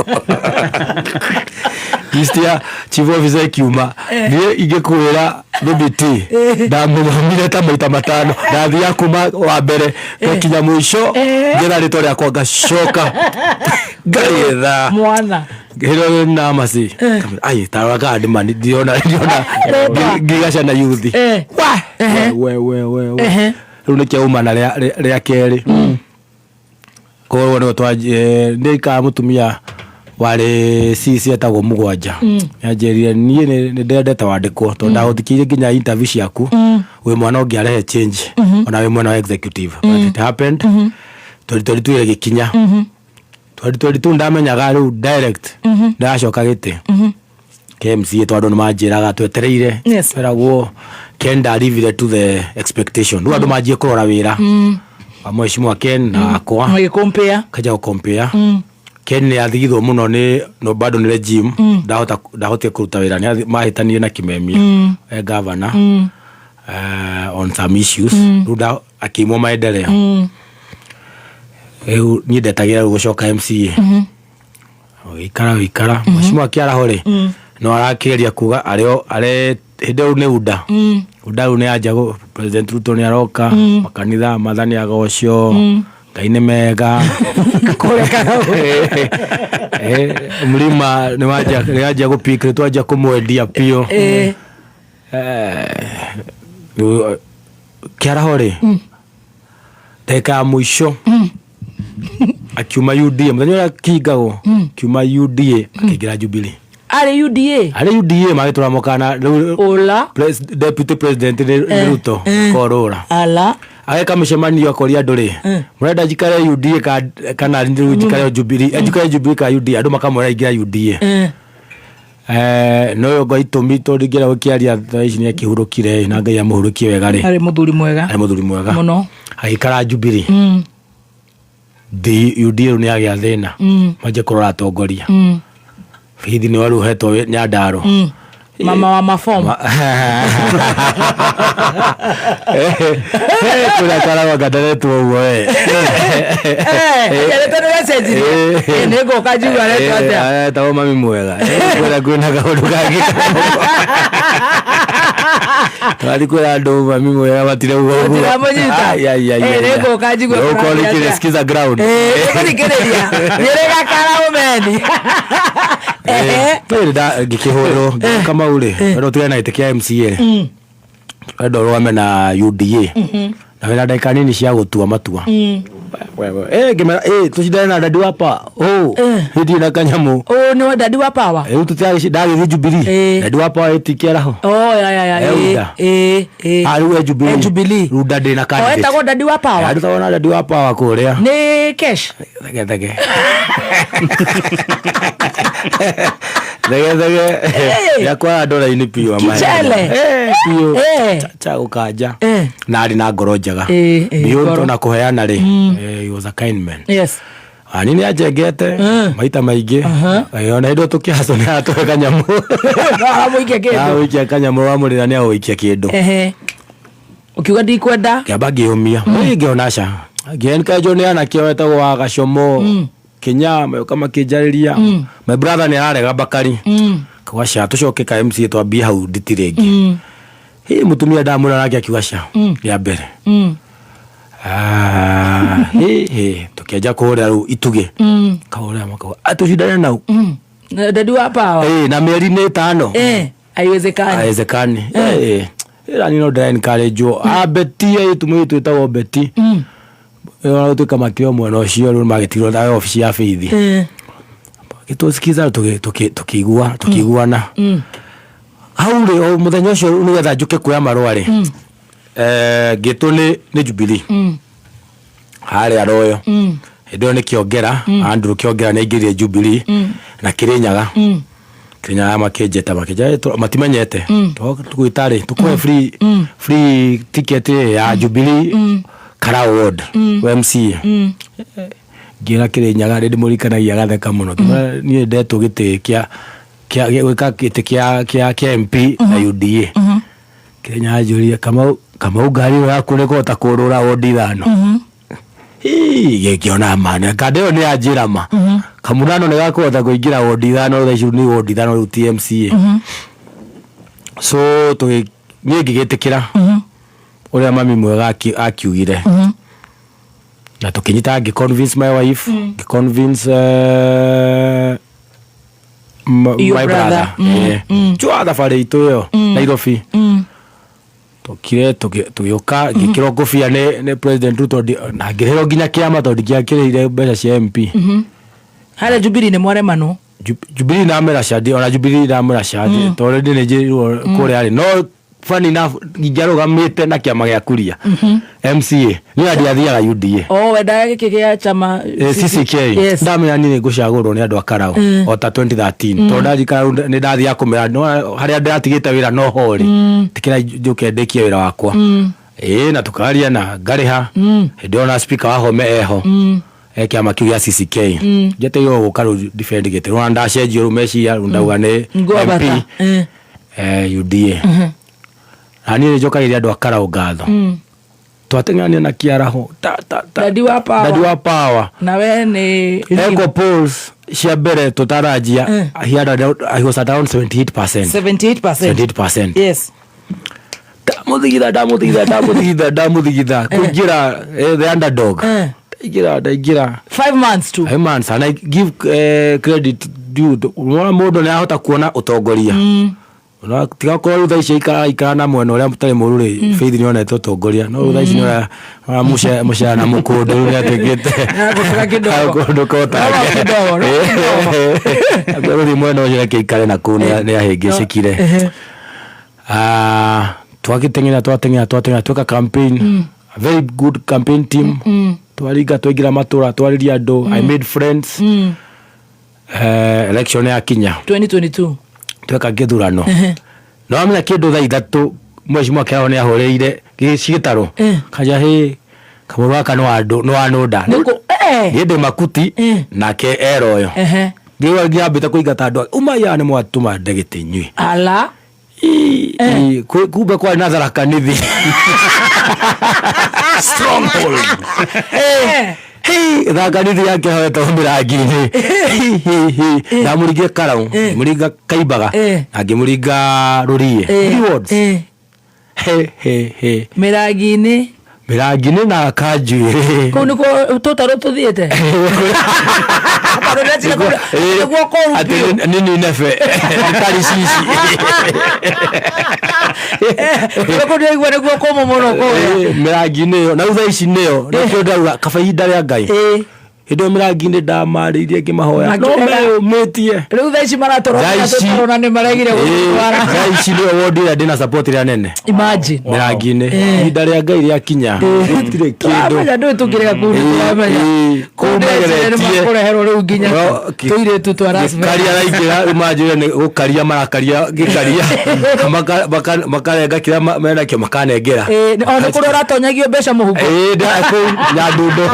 Kistia chief officer kiuma ni ingikwira bibiti ndamumire ta maita matano ndathia kuma wa mbere kinya mwisho ngira rito ria kwa gacoka ngaitha mwana hero na masi ai taraga ndimani ndiona gigaca na youth we riu ni kiauma na ria keri ko no twaje ndika mutumia wale sisi etagwo mugwanja yajerire nie ni ndendete wandikwo to ndahothikirie nginya interview ciaku we mwana ungiarehe change ona we mwana wa executive but it happened twari gikinya twari ndamenyaga riu direct ndacoka gite KMC twandu ni manjiraga twetereire eragwo kenda livire to the expectation ndu andu manjie kurora wira wa mheshimiwa Ken na akwa compare kaja compare Ken ni athigithwo muno ni no bado ni regime ndahota kuruta wira ni mahitanie na Kimemia governor on some issues ruda akimwa maendeleo ni ndetagira gucoka MCA ikara mheshimiwa Kiarahore no arakiria kuga are hinde ni uda ni aja president Ruto ni aroka makanitha mathani agocio Ngai mega mlima ni waja gupikire twaja kumwendia pio Kiarahore teka mwisho akiuma UDA mthenya kigago kiuma UDA akigira Jubilee ari UDA magitura mokana ola deputy president Ruto korora ala ageka mshemanio akoria nduri murenda jikare UDA kana ndiru jikare Jubilee jikare Jubilee ka UDA andu makamwera igira UDA no yo gaitumi to ndigira gukiaria thaici ni akihurukire na Ngai amuhurukie wega ri ari muthuri mwega muno agikara Jubilee UDA ni agia thina maje kurora atongoria hithi ni waru hetwo Nyandaro mama wa mafomu kuna karawa gadaretu uwo tano message nego kajiwa leto ata tawo mami mwega kuna gaundu kagi twali kwa ndo mami mwega batire uwo nego kajiwa uko likile skiza ground nikulikireria nirega karawo meni da gikihoro kama ule ndo tuna itekia MCA ndo rwame na UDA na wena dakika nini cia gutua matua wewe gema tushidana na dadi wapa hidi na kanyamu no dadi wapa wa tutari dadi Jubilee dadi wapa etikia ho ya aru Jubilee rudade na candidate etagwo dadi wapa wa adu tawona dadi wapa wa kuria ni cash thege yakwa dola ini pio ama pio cha ukaja na ari na ngoro njega biyo na kuheana ri he was a kind man yes ani ni ajegete maita maingi ona indo tukiaso ni atoka nyamu awikia kanyamu wa muri ni awikia kindu ukiuga ndikwenda kiamba giumia ngiona genka joni ana kiweta wa gacomo Kenya kama kijariria my brother ni arega Bakari kwasha tucoke ka MC twambie hau nditiregi hii mutumia ndamura nake akiwasha ya mbere tukiaja kuhura ru ituge kahura maka atushidana nau dadi wapa na mieri ni 5 haiwezekani ila nino dra encourage abetie tumuitu itawo beti tu kama kio mwana ucio ru magitiro na ofisi ya Faith gitusikiza tukiguana haure o muthenya ucio ni wetha njuke kuya marware gitu ni Jubilee hare aroyo ndo ni kiongera Andrew kiongera na ingirie Jubilee na Kirinyaga Kirinyaga makejeta matimenyete tukwitari tukwe free ticket ya Jubilee Kara Ward MC gira Kirinyaga ndi murikanagia gatheka muno ni ndeto gite kia gwika gite kia MP na UDA Kenya ajuria kama ugari yaku ni kota kurura wodi thano gikiona mane kadeo ni ajira ma kamurano ni gakota kuingira wodi thano tha icu ni wodi thano TMCA so to ni gigitikira uria mami mwega akiugire na tukinyita convince my wife convince my brother chua thabari itu yo Nairobi tukire tuyoka gikiro kofia ne president Ruto na ngirero ginya kiama to dikiakirire mbeca cia MP hale Jubilee ne mware mano Jubilee na mera shadi ona Jubilee na mera shadi to already ne jiru kore ali no funny enough ngigarugamite na kiama gia kuria MCA ni athiaga UDA wenda gikigea chama CCK ndamenya ni gucagurwo ni andu akarau o ta 2013 to ndajika ni ndathia kumera no haria ndatigite wira no hori tikira njuke ndekie wira wakwa na tukaria na ngariha ndiona speaker wa home eho kiama kiu ya CCK jete yo gukaru defend gete no ndacenjio rumecia ndauga ni MP UDA ani ni joka ile andu akarau ngatho twatengania na kiaraho dadi wa power na we ni Ego polls cia mbere tutarajia he was around 78%. Yes. Damuthigitha kuingira the underdog igira 5 months too. 5 months and I give credit due mundu ni ahota kuona utongoria na tiga ko rutha ici ikana mwena uria mutari mururi faith ni ona utongoria no rutha ici ni musha na mukundu ni ategete kidogo kota kidogo ni mwena uria kikare na kuna ni ahingicikire twatengera tweka campaign a very good campaign team twariga twigira matura twariria andu I made friends election ya Kenya 2022 tweka githurano no amenya kindu tha ithatu mweshimwa kirao ni ahoreire gicigitaro kaja kamurwa kana andu no anoda ngende makuti nake eroyo ngiwa ngiambita kuigata andu umaya ni mwatuma ndegete nyui ala kumbe kwa nazara kanithi stronghold thakanithi yake haweta mirangini ndamurigie karau muringa kaibaga angimuringa rurie rewards mirangini na kanjuire ko niko totaro tuthiete nini nefe kari sisi ko ndio igwa niko ko momono ko mirangini na utha ici neo ndio ndaura kafaida ya ngai indo mirangini ndamaririe ngimahoya no metie riu tha ici maratoro na ni maregire gutwara tha ici ndio wodi ya dina support ya nene imagine mirangini ihinda ria ngai ria kinya gutire kindu ya ndu tukirega kumegeretie kurehero riu nginya tuire tutwara karia raikira imagine ni gukaria marakaria gikaria makarenga kira mena kio makanengera ona kurora tonyagio mbeca muhuko ndako ya ndundo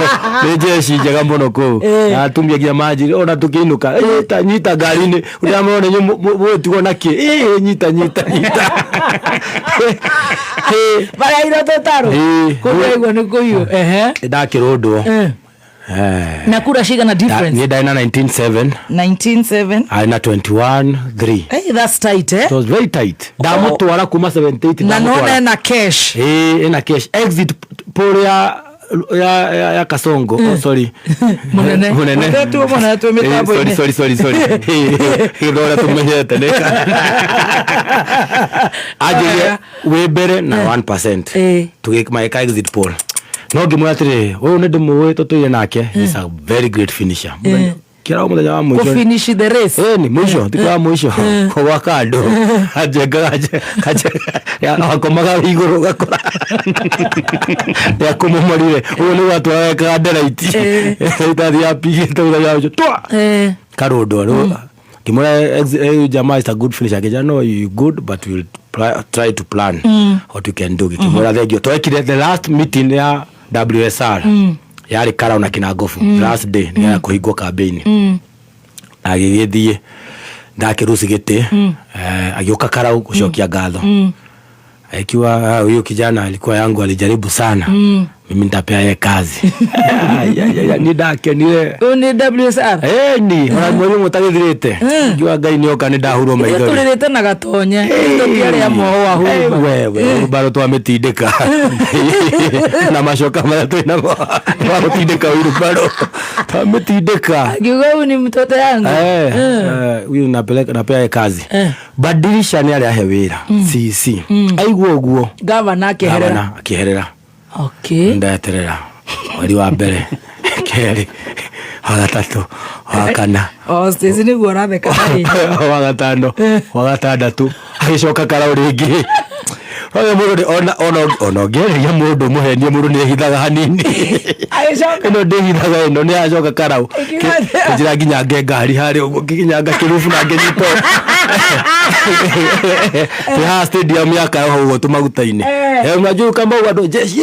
ni jeshi njega muno ko atumia gia maji ona tukiinuka nyita ngari-ini uramona mwetigwo naki nyita bara ira totaro kuregwa ni kuyo ndakirundwo na kura shiga na difference ni daina 19.7 aina 21.3 that's tight it was very tight ndamutwara kuma 78 na nona na cash na cash exit poll ya Kasongo sorry munene tu mwana tu mitambo sorry hilo tumenyete neka aje webere na 1% tukika exit poll no ngimwatire wewe ndio muwe totoye nake is a very great finisher kira umuthenya wa mwisho finish the race ni mwisho tikwa mwisho kwa kando ajenga ya akomaga iguru gakora ya kumumorire uyu ni watu weka deraiti itathi ya pigi to ya twa karodo ro kimura jamaa is a good finisher keja no you good but we'll try to plan what you can do kimura thegio twekire the last meeting ya WSR yari karau na kinagofu last day ni ya kuhigwa campaign agithie ndakiruci giti agioka karau gucokia ngatho ikiwa huyo kijana alikuwa yangu alijaribu sana mimi nitapea yeye kazi ni dake ni WSR ni mwalimu mutagithirite ikiwa Ngai ni oka ni ndahurwo maitho tulirite na gatonye tutiare ya moa hu wewe baro twametindika na mashoka mara twina twatindika wiru baro twametindika gigo ni mtoto yangu huyu napea yeye kazi badilisha ni aliahe wira CC aigwo guo gavana akiherera okay ndaterera wali wa mbere keri wa gatatu wa kana sisi ni guora theka wa gatano wa gatandatu agicoka karau ringi oyo mundu ona ngereria mundu muhenie mundu ni hithaga hanini agicoka ino ndihithaga ino ni acoka karau njira nginya ngari hari uguo nginya kirufu na ngenyito ya stadium ya kaho uguo tumaguta-ini unajua kama watu jeshi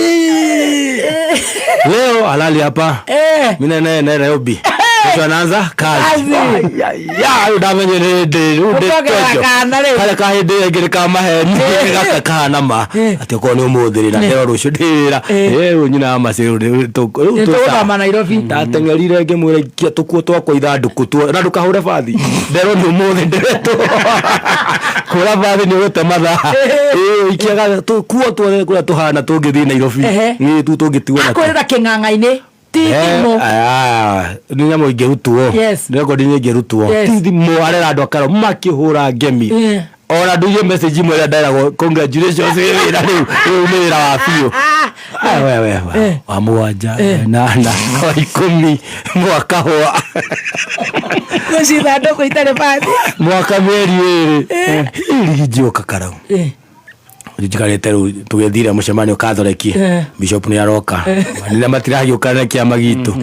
leo halali hapa mimi na Nairobi sasa anaanza kazi ya udamenye nende kale kahinde ngire kama heni gakakana ma atiko ni umuthiri na ndero rucio ndira nyina amasiru to kama Nairobi ndatengerire ngemwire kia tukuo twako ithanduku tu na ndukahure bathi ndero ni umuthi ndireto kura bathi ni urute matha ikiaga tukuo tu kura tuhana tungithi Nairobi ni tu tungitiwa na akwira king'ang'a-ini tithimo ni nyamo ingerutuo record ni ingerutuo tithimo arera andu akaro makihura ngemi ona nduye message imwe ndairago congratulations wira riu wira wa biu wewe wa mwanja na wa 10 mwaka wa kushida ndo kuitare bathi mwaka meri iligijioka karau ndikarete tugethira mucemanio Catholic bishop ni aroka nina matirahi ukana kia magitu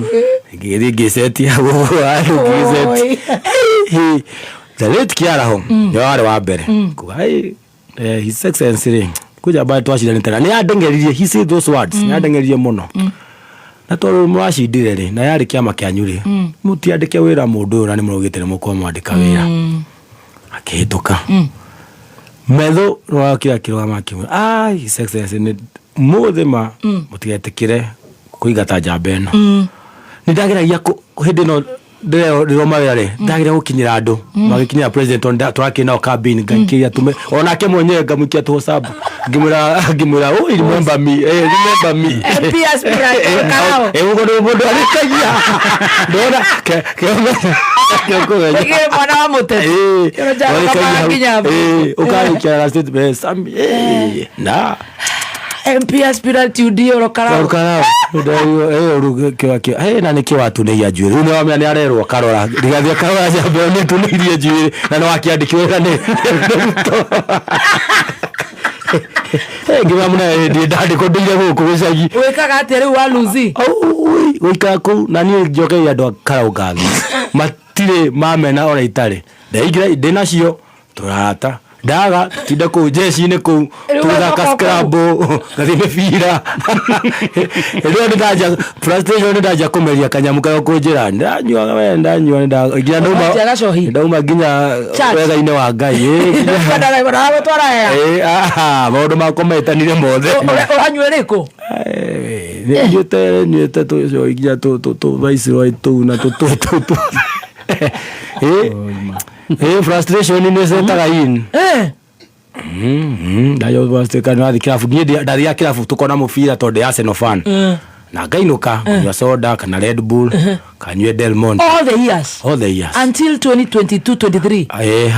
ngithi ngiseti ago ngiseti Zalet kiaraho yare wa mbere kugai his excellency kuja ba twashira tena ni adengeririe he said those words ni adengeririe muno na toro mwashindire ri na yari kiama kianyuri mutiandike wira mundu na ni murugitire mukwa mwandika wira akihituka metho wa kira kirwa makimwe his excellency ni muthima mutigetikire kuigata jambeno ni ndagiragia hindi no ndero mawere ndagira gukinyira andu magikinyira president on twake na cabin ngakiria tume onake mwenyewe ngamukia tu sababu ngimura oh remember me PS karao ugo ndo mundu alikagia ndona ke mwana wa mutete ukaikia na state sambi na MPS Pirate Udio rokarao ndio kiwa na nikiwa watu ni ya juiri une wamya ni arerwo karora rigathia karora jambe ni tunirie juiri na no akiandikiwira ni ngiwa muna ndandi ko ndire guku gicagi wikaga atiri wa luzi wika ku na ni njoke ya ndo karau gathi matire mamena ora itare ndaigira ndinacio turata daga tinda ku jeshi ni ku tuthaka scrabo gathi mebira ndio ndaja frustration ndaja kumeria kanyamu kayo kunjira ndanywa wenda ngira ndauma ginya wega ine wa Ngai kadara bora twara ya maundu makometanire mothe uranywe riko nyete to yo igia to viceroy to na to frustration ni setaga in dayo wastekana kirafu ngidi ndathia kirafu tukona mufira tonde Arsenal fan na ngainuka kunywa soda kana Red Bull kanywe Del Monte all the years until 2022-23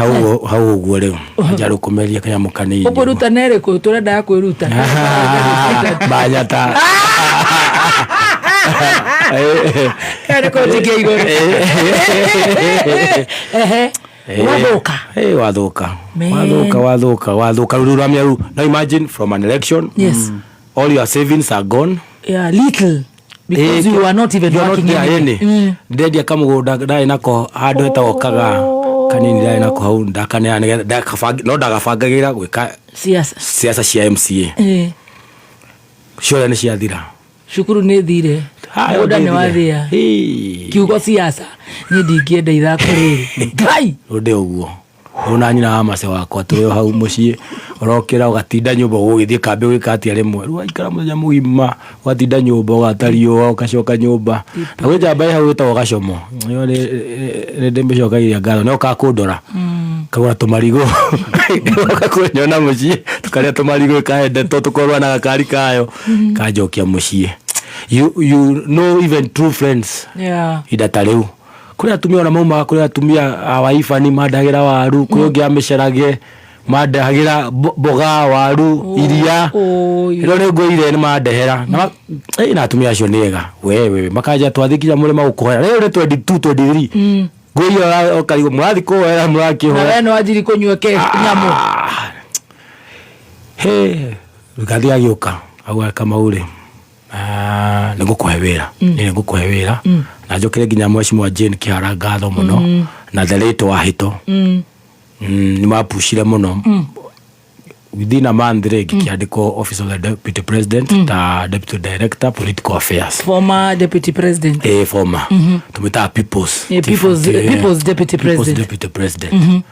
hau uguo riu njaru kumeria kanyamu kanini ukuruta nere ko turenda ya kwiruta banyata kare ko jigia igoro wathuka ruramia ru. Now imagine from an election all your savings are gone little because you are not even working in ndedia kamugunda ndai nako handu hetagwo kaga kanini ndai nako hau ndakane no ndagabangagira gwika siasa cia MCA ciothe ni ciathira cukuru ni thire muda ni wathia kiugo siasa ni ndingienda ithako riri ngai unde uguo ona nyina wa mace wakwa tũrĩ hau mũciĩ ũrokĩra ũgatinda nyũmba ũgĩthiĩ kambĩ gwĩka atĩa rĩmwe rĩu aikara mũthenya mũgima ũgatinda nyũmba ũgatario ũgacoka nyũmba na gwĩ njamba hau ĩtagwo Gacomo ĩyo nĩ ndĩmĩcokagĩria ngatho nĩ oka kũndora kagũra tũmarigũ ũgakũnyona mũciĩ tũkarĩa tũmarigũ ĩkahende tũkorwo na gakari kayo kanjokia mũciĩ. You know even true friends idata rĩu kũrĩa atumia ona mauma kũrĩa atumia awaifani mandagĩra waru kũrĩa ũngĩ amĩcerage mandagĩra mboga waru iria ĩno nĩ ngũire nĩ mandehera na atumia acio nĩ ega wewe makanja twathikinya mũrĩma gũkũhoera rĩu nĩ 22 23 ngũire okarigo mũrathi kũhoera mũrakĩhoera na weno wanjiri kũnyua nyamũ gathi agĩũka auga Kamaurĩ nĩ ngũkũhe wĩra na njokere nginya Mheshimiwa Jane Kĩhara ngatho mũno na the late Wahito nĩ mapushire mũno within a month ngĩkĩandĩkwo office of the deputy president ta deputy director political affairs former deputy president former tumĩtaga people's deputy president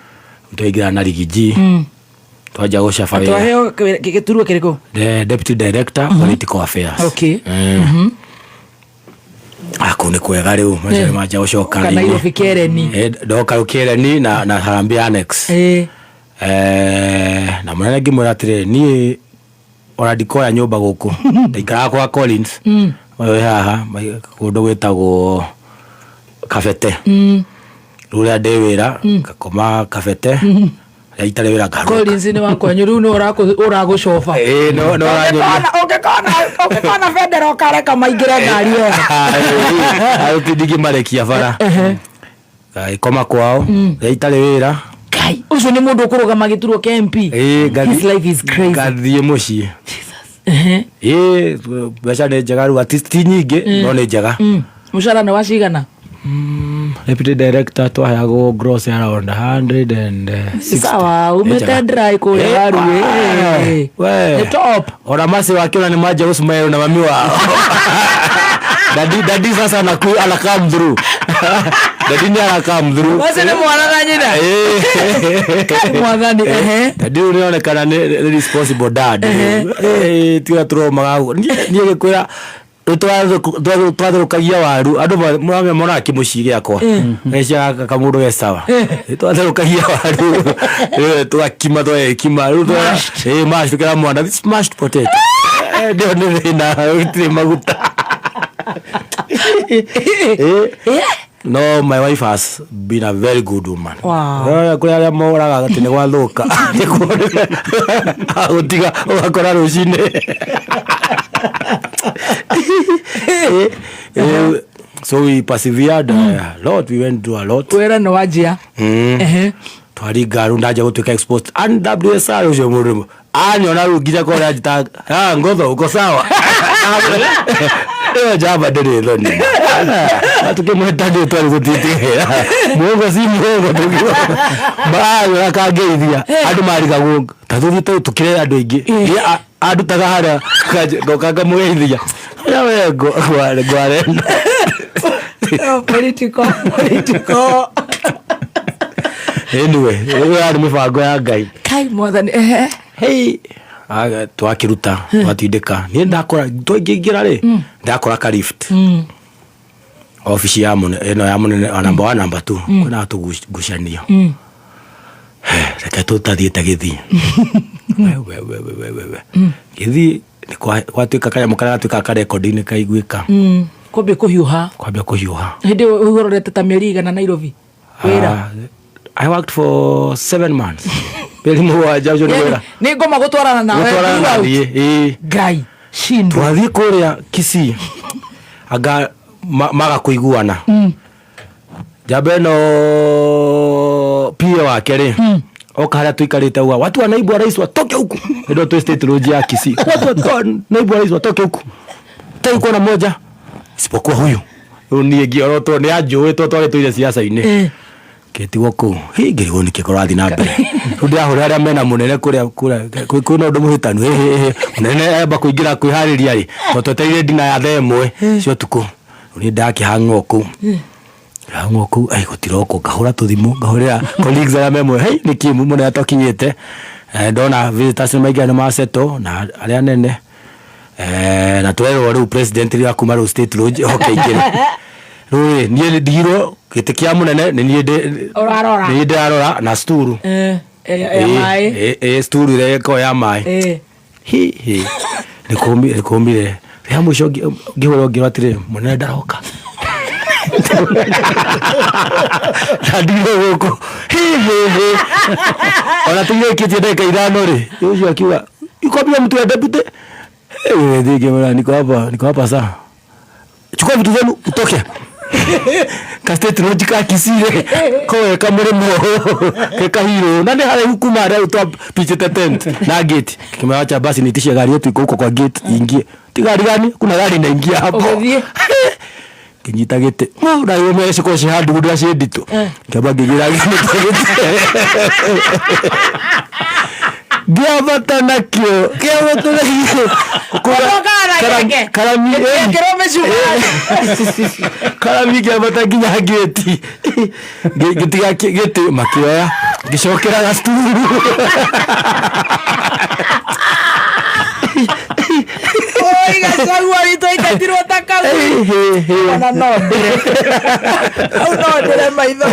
twaingĩra na Rigiji twaja gũcaba wĩra twaheo gĩturua kĩrĩkũ the deputy director political affairs ako nĩ kwega rĩu maja gũcoka kana Nairobi Kereni ndoka Kereni na Harambee Annex na mũnene ngĩmwĩra atĩrĩ niĩ ona ndikoya nyũmba gũkũ ndaikaraga kwa Collins oyo haha kũndũ gwĩtagwo Kabete rũrĩa ndĩ wĩra ngakoma Kabete itarĩ wĩra ngaruka Collins nĩ wakwanyu rĩu nĩ ũragũcoba no ũngĩkona Federal kareka maingĩre ngari ĩyo arutindigi marekia bara ikoma kwao itarĩ wĩra ũcio nĩ mũndũ ũkũrũgama gĩturwo kĩa MP his life is crazy ngathiĩ mũciĩ mbeca nĩ njega rĩu ti nyingĩ no nĩ njega mũcara nĩ wacigana deputy director twaheagwo gross around 100 and sawa umete dry kule waru we top ora masi wakiona ni maji usmail na mami wao dadi sasa ana come through dadi ni ana come through basi ni mwana na nyina mwadhani dadi unaonekana ni responsible dad tiwa troma ni gekwira twatherukagia waru andu mwana kimuci giakwa ecia kamundu ge sawa twatherukagia waru twakima mash tukira mwana this mashed potato ndio nina utire maguta no my wife has been a very good woman kuri aria moraga ati ni gwathuka utiga ugakora rucine so we persevered a lot, we went through a lot wera no wajia twari garu ndaje gutuika exposed and WSR ucio mundu anyona rugira kora jita ngotho uko sawa jaba ndiri thoni atukimweta ndi twari gutitihira mugo si mugo tukio ba akageithia andu mariga guo tathuthite tukire andu ingi andu taga hara gokaga mugeithia ya wego gware political anyway we are mifango ya Ngai kai mwathani hey twakiruta twatindika ni ndakora twingira ri ndakora ka lift office ya eno ya munene number 1 number 2 kuna tugucanio reke tutathiite githi we githi kwatuika kaya mukara tuika ka recording kaiguika kwambia kuhiuha hindi uhororete ta mieri igana Nairobi wira I worked for 7 months peli mwaja ujo wira ni ngoma gutwarana nawe Ngai shindo twathi kuria Kisii aga maga kuiguana jabeno pia wake ri okara tuikarite uga watu wa naibu wa rais watoke huku ndio tu state road ya Kisii watu wa naibu wa rais watoke huku taiko na moja isipokuwa huyu ni gioroto ni ajoe twale tuile siasa ine ketiwo ku hingirigo ni kikorathi na mbere ndia hore aria mena munene kuria kuna undu muhitanu munene aba kuingira kwihariria ri twateire dina ya themwe cio tuku ni ndaki hang'o ku ngoku ai gutiroko ngahura tuthimu ngahurira colleagues ya memwe hey nikimu mune atokinyite ndona visitors maigana maseto na aria nene na twero riu president ria kuma ru state lodge okaigire rui nie ndiro gitikia munene ni nie ndarora na sturu sturu ile ko ya mai hi nikomire ya mwisho ngihoro ngirotire munene ndaroka ndiro goko ona tuye kiti ndeka ithano ri ucio akiuga ikobia mtu ya deputy ndike mwana niko hapa saa chukua vitu vyenu utoke kastet logika kisire koe kamuremo keka hiro nani hale hukuma hale utoa pichete tent na gate kimewacha basi nitishe gari yetu iko huko kwa gate ingie tigari gani kuna gari inaingia hapo kinyita gete na yo mwese ko shahadu gudra shedito kabage gira Giabata nakyo kiamoto nakyo karami giabata ginya geti geti makioya gishokera gasturu oiga sagwa ito ikatiro takazu ana nodire au nodire maitho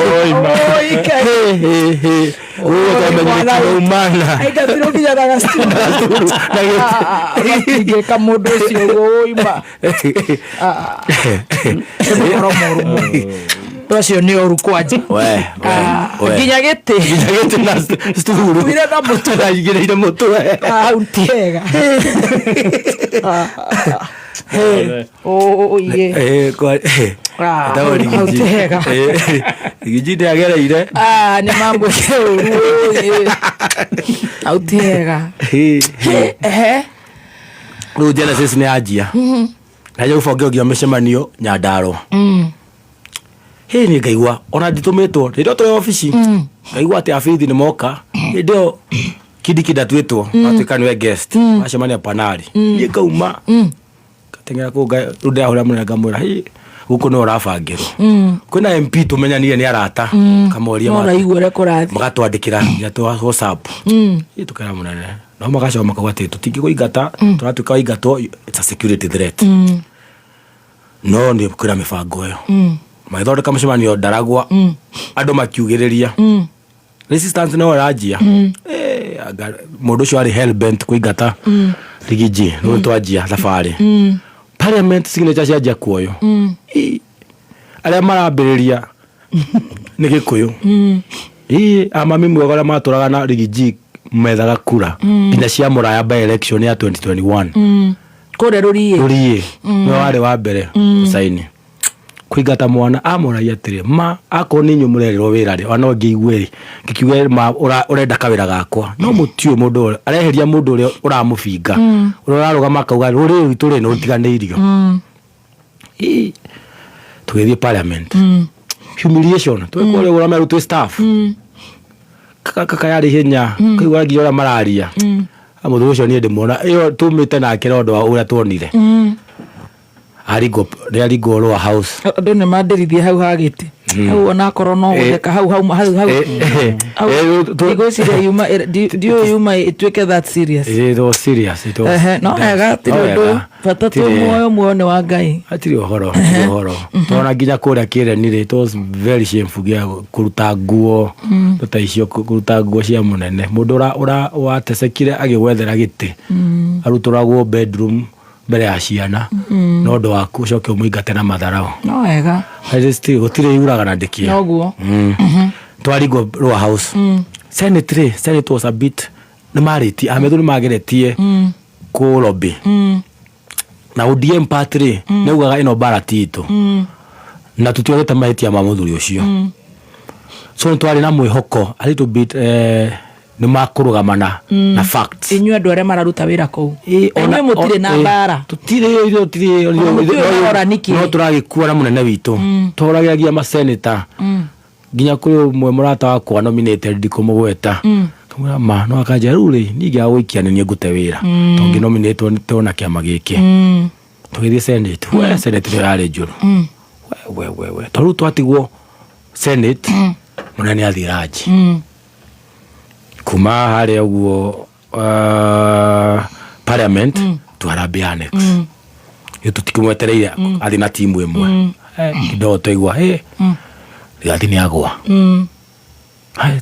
oika umana ikatiro kinya gasturu nageti kamodo cio oima Tocio ni oru kwaje we ginya gete na sturu mira na moto na igire moto utiega ye kwa dawari utiega gijide agereire ni mambo ye utiega ru Genesis ni ajia naje ufoge ogio meshemanio Nyandaro he ni ngaigua ona nditumetwo ndio twa office ngaigua ati afithi ni moka ndio kidikida twetwo atuika niwe guest acemania panari ni kauma katengera ko ruda hura munanga mwira hi guko no rafangirwo kwina MP tumenyanire ni arata kamoria ma ora igwere kurathi magatwandikira ya twa WhatsApp itukara munene no magacoma kagwate tutingi kuingata turatuika ingato it's a security threat no ndi kura mifango yo maithondeka mucemanio Ndaragwa andu makiugiriria resistance no rajia mundu cio ari hellbent kuingata rigiji no twajia safari parliament signature cia jia kuoyo aria marambiriria ni gikuyu amami mwegora maturaga na rigiji methaga kura ina cia muraya by election ya 2021 kore rurie no wari wa mbere saini kuigata mwana amoraia tire ma akoni nyumurerero wirari ona ngiigwe ngikiuge ma urenda kawira gakwa no mutio mundu areheria mundu uri uramubinga urarugama kauga ruri witu ri no tiganeirio tugithie parliament humiliation twekore urameru tu staff kaka yari hinya kaigwa ngiora mararia amuthu ucio ni ndimona iyo tumite nake rondo wa uria tuonire arigo ro house ndone mandirithie hau hagiti hau ona korwo no guteka hau igociria yuma dio yuma itweke that serious serious ito no ega tirondo bata tu moyo muone wa Ngai atiri ohoro tona nginya kuria kire ni it was very shameful gia kuruta nguo tutaicio kuruta nguo cia munene mundu ura watesekire agigwethera giti aruturagwo bedroom mbere ya ciana no ndo waku coke umuingate na matharao no ega still gutire yuraga na ndikia noguo twarigo ro house senate was a bit ni mariti amethu ni mageretie ku lobby na ODM party neugaga ino baratito na tutwete maiti ya mamuthuri ucio so twari na mwihoko a little bit ni makurugamana na facts inywe andu aria mararuta wira kou ona mutire na mbara tutire no turagikua na munene witu turagiagia ma senator ginya kuri mwe murata wakwa nominated ndikumugweta kamura ma no akaja ruri nigia wikia ni ngute wira tongi nominate tona kiama giki tugithie senate we senate yari njuru we toru twatigwo Senate munene athiraji kuma hali uguo parliament twarabe annex tutikimwetereire athi na timu imwe kidogo toigwa rigathi ni agwa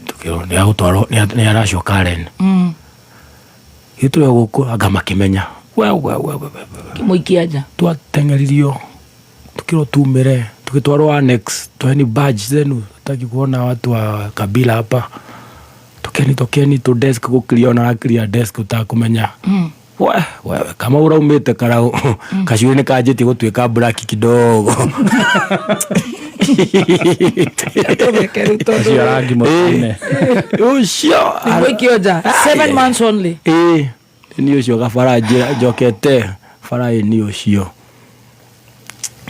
tukiro ni agutwaro ni aracio Karen itu guku agama kimenya we kimuikiaja twatengeririo tukiro tumire tukitwarwo annex twani badge zenu taki kuona watu wa kabila hapa tokeni to desk gukiriona akiria desk utakumenya wewe kama uraumite karau kashuini kajeti gutwika black kidogo rangi motine ucio kimuikioja 7 months only ni ucio gafaraje jokete farai ni ucio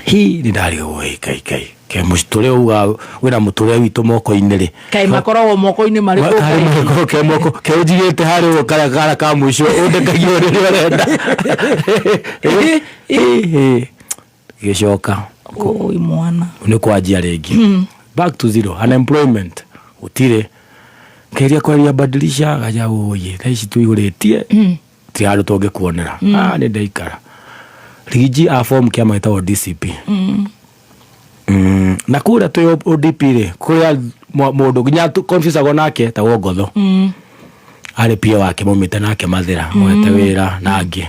hii ni ndari kai ke mustore uga wena mutore witu moko inere kai makoro moko ine mari ko ke moko ke ujigete hari kara ka musho udekagio renda geshoka oi mwana ni kwajia regi back to zero unemployment utire keria kwaria badilisha gaja oye thaici tuiguretie ti haru toge kuonera ni ndaikara rigi a form kia maita o DCP na kura to ODP re kuria mundu ginya confuse nake ta wogotho ari pia wake mumite nake mathira mwete wira nangi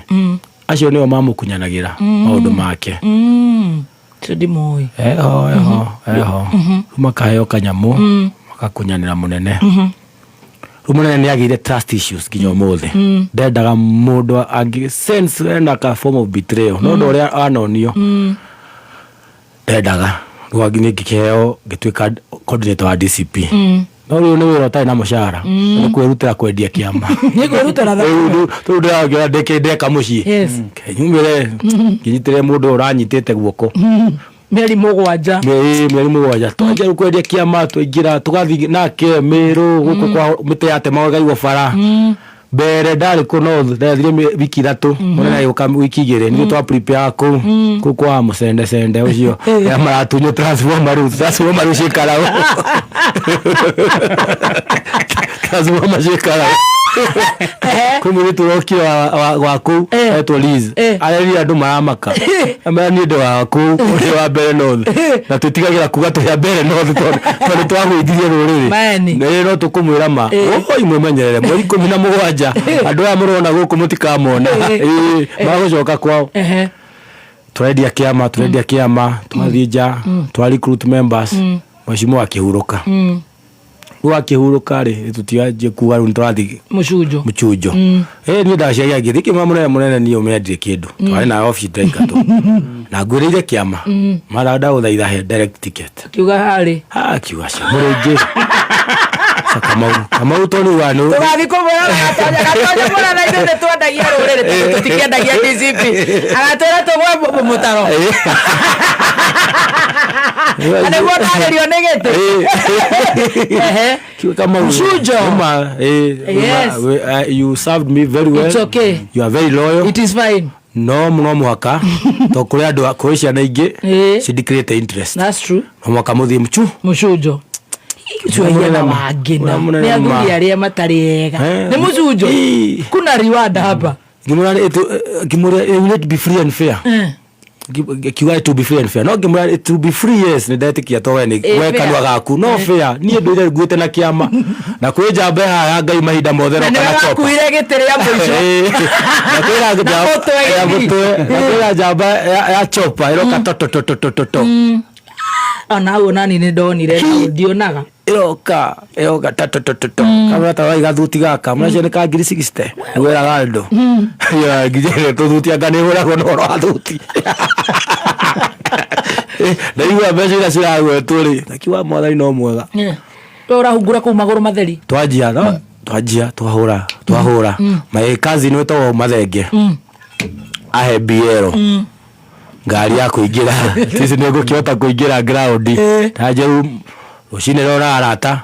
acio niyo mamukunyanagira maundu make tudi moi eho makayo kanyamu makakunyanira munene rumunene ni agire trust issues kinyo mothe ndendaga mundu angi sense ena ka form of betrayal no ndo ria anonio ndendaga rwagine gikeo gitwika coordinator wa DCP no rio ni wira tai na mushara ni kwirutira kwendia kiama ni kwirutira tu ndio ndeka muci kenyumire kinyitire mundu uranyitite guoko meri mugwanja twaje kwendia kiama twaingira tugathi nake miru guko kwa mite yate magai fara bere ndari kuno ndathire wiki 3 munena yuka wiki 2 ni twa prepare ku kwa musende ucio ya maratunyo transformer shikara transformer shikara kumuri turoki wa ku eto Liz areri andu maramaka amara ni ndo wa ku uri wa bere north na tutigagira kuga to ya bere north tondu twagwithirie ruriri no tukumwira ma oi mwemenyerere mweri 17 andu aya murona guku mutikamona magucoka kwao twendia kiama twathija twa recruit members mashimo akihuruka wakihuruka ri tutiaje kuwa ntwathi muchujo ni ndashia githiki munene ni umendire kindu twari na office driver tu na ngwirire kiama marada uthaitha he direct ticket kiuga hari kiuga cia murenje kama utoni wanu tugathi kumura gatonya mura na inde twandagia rurire tutikendagia DCP agatera tugwe mutaro ane mwana rio negete kama muchujo you served me very well. It's okay. You are very loyal. It is fine. No muhaka to kuri andu koisha na ingi should create interest. That's true. Muhaka muthi muchujo tuya na wagina ni athuri aria matariega ni muchujo kuna riwanda hapa gimura you need to be free and fair kiwa to be free and fair no gimura to be free yes ni ndetikia to we ni wekanwa gaku no fair ni ndu ile nguite na kiama na kwija mbe ha ngai mahinda mothe no kana topa kuire gitire ya mwisho na kwira jamba ya chopa iro katototototo ana nani ni ndonire na ndionaga iroka tatotototo kama tawa igathuti gaka mwaje ni ka 60 ngwera galdo ya gijere to thuti agane hora kono ro athuti na iwa mbeca ira cirawe turi akiwa mwathani no mwega tora hungura ku maguru matheri twajia twahura my cousin weto mathenge ahe biero ngari ya kuingira sisi nego kiota kuingira ground tajeru ucine rora arata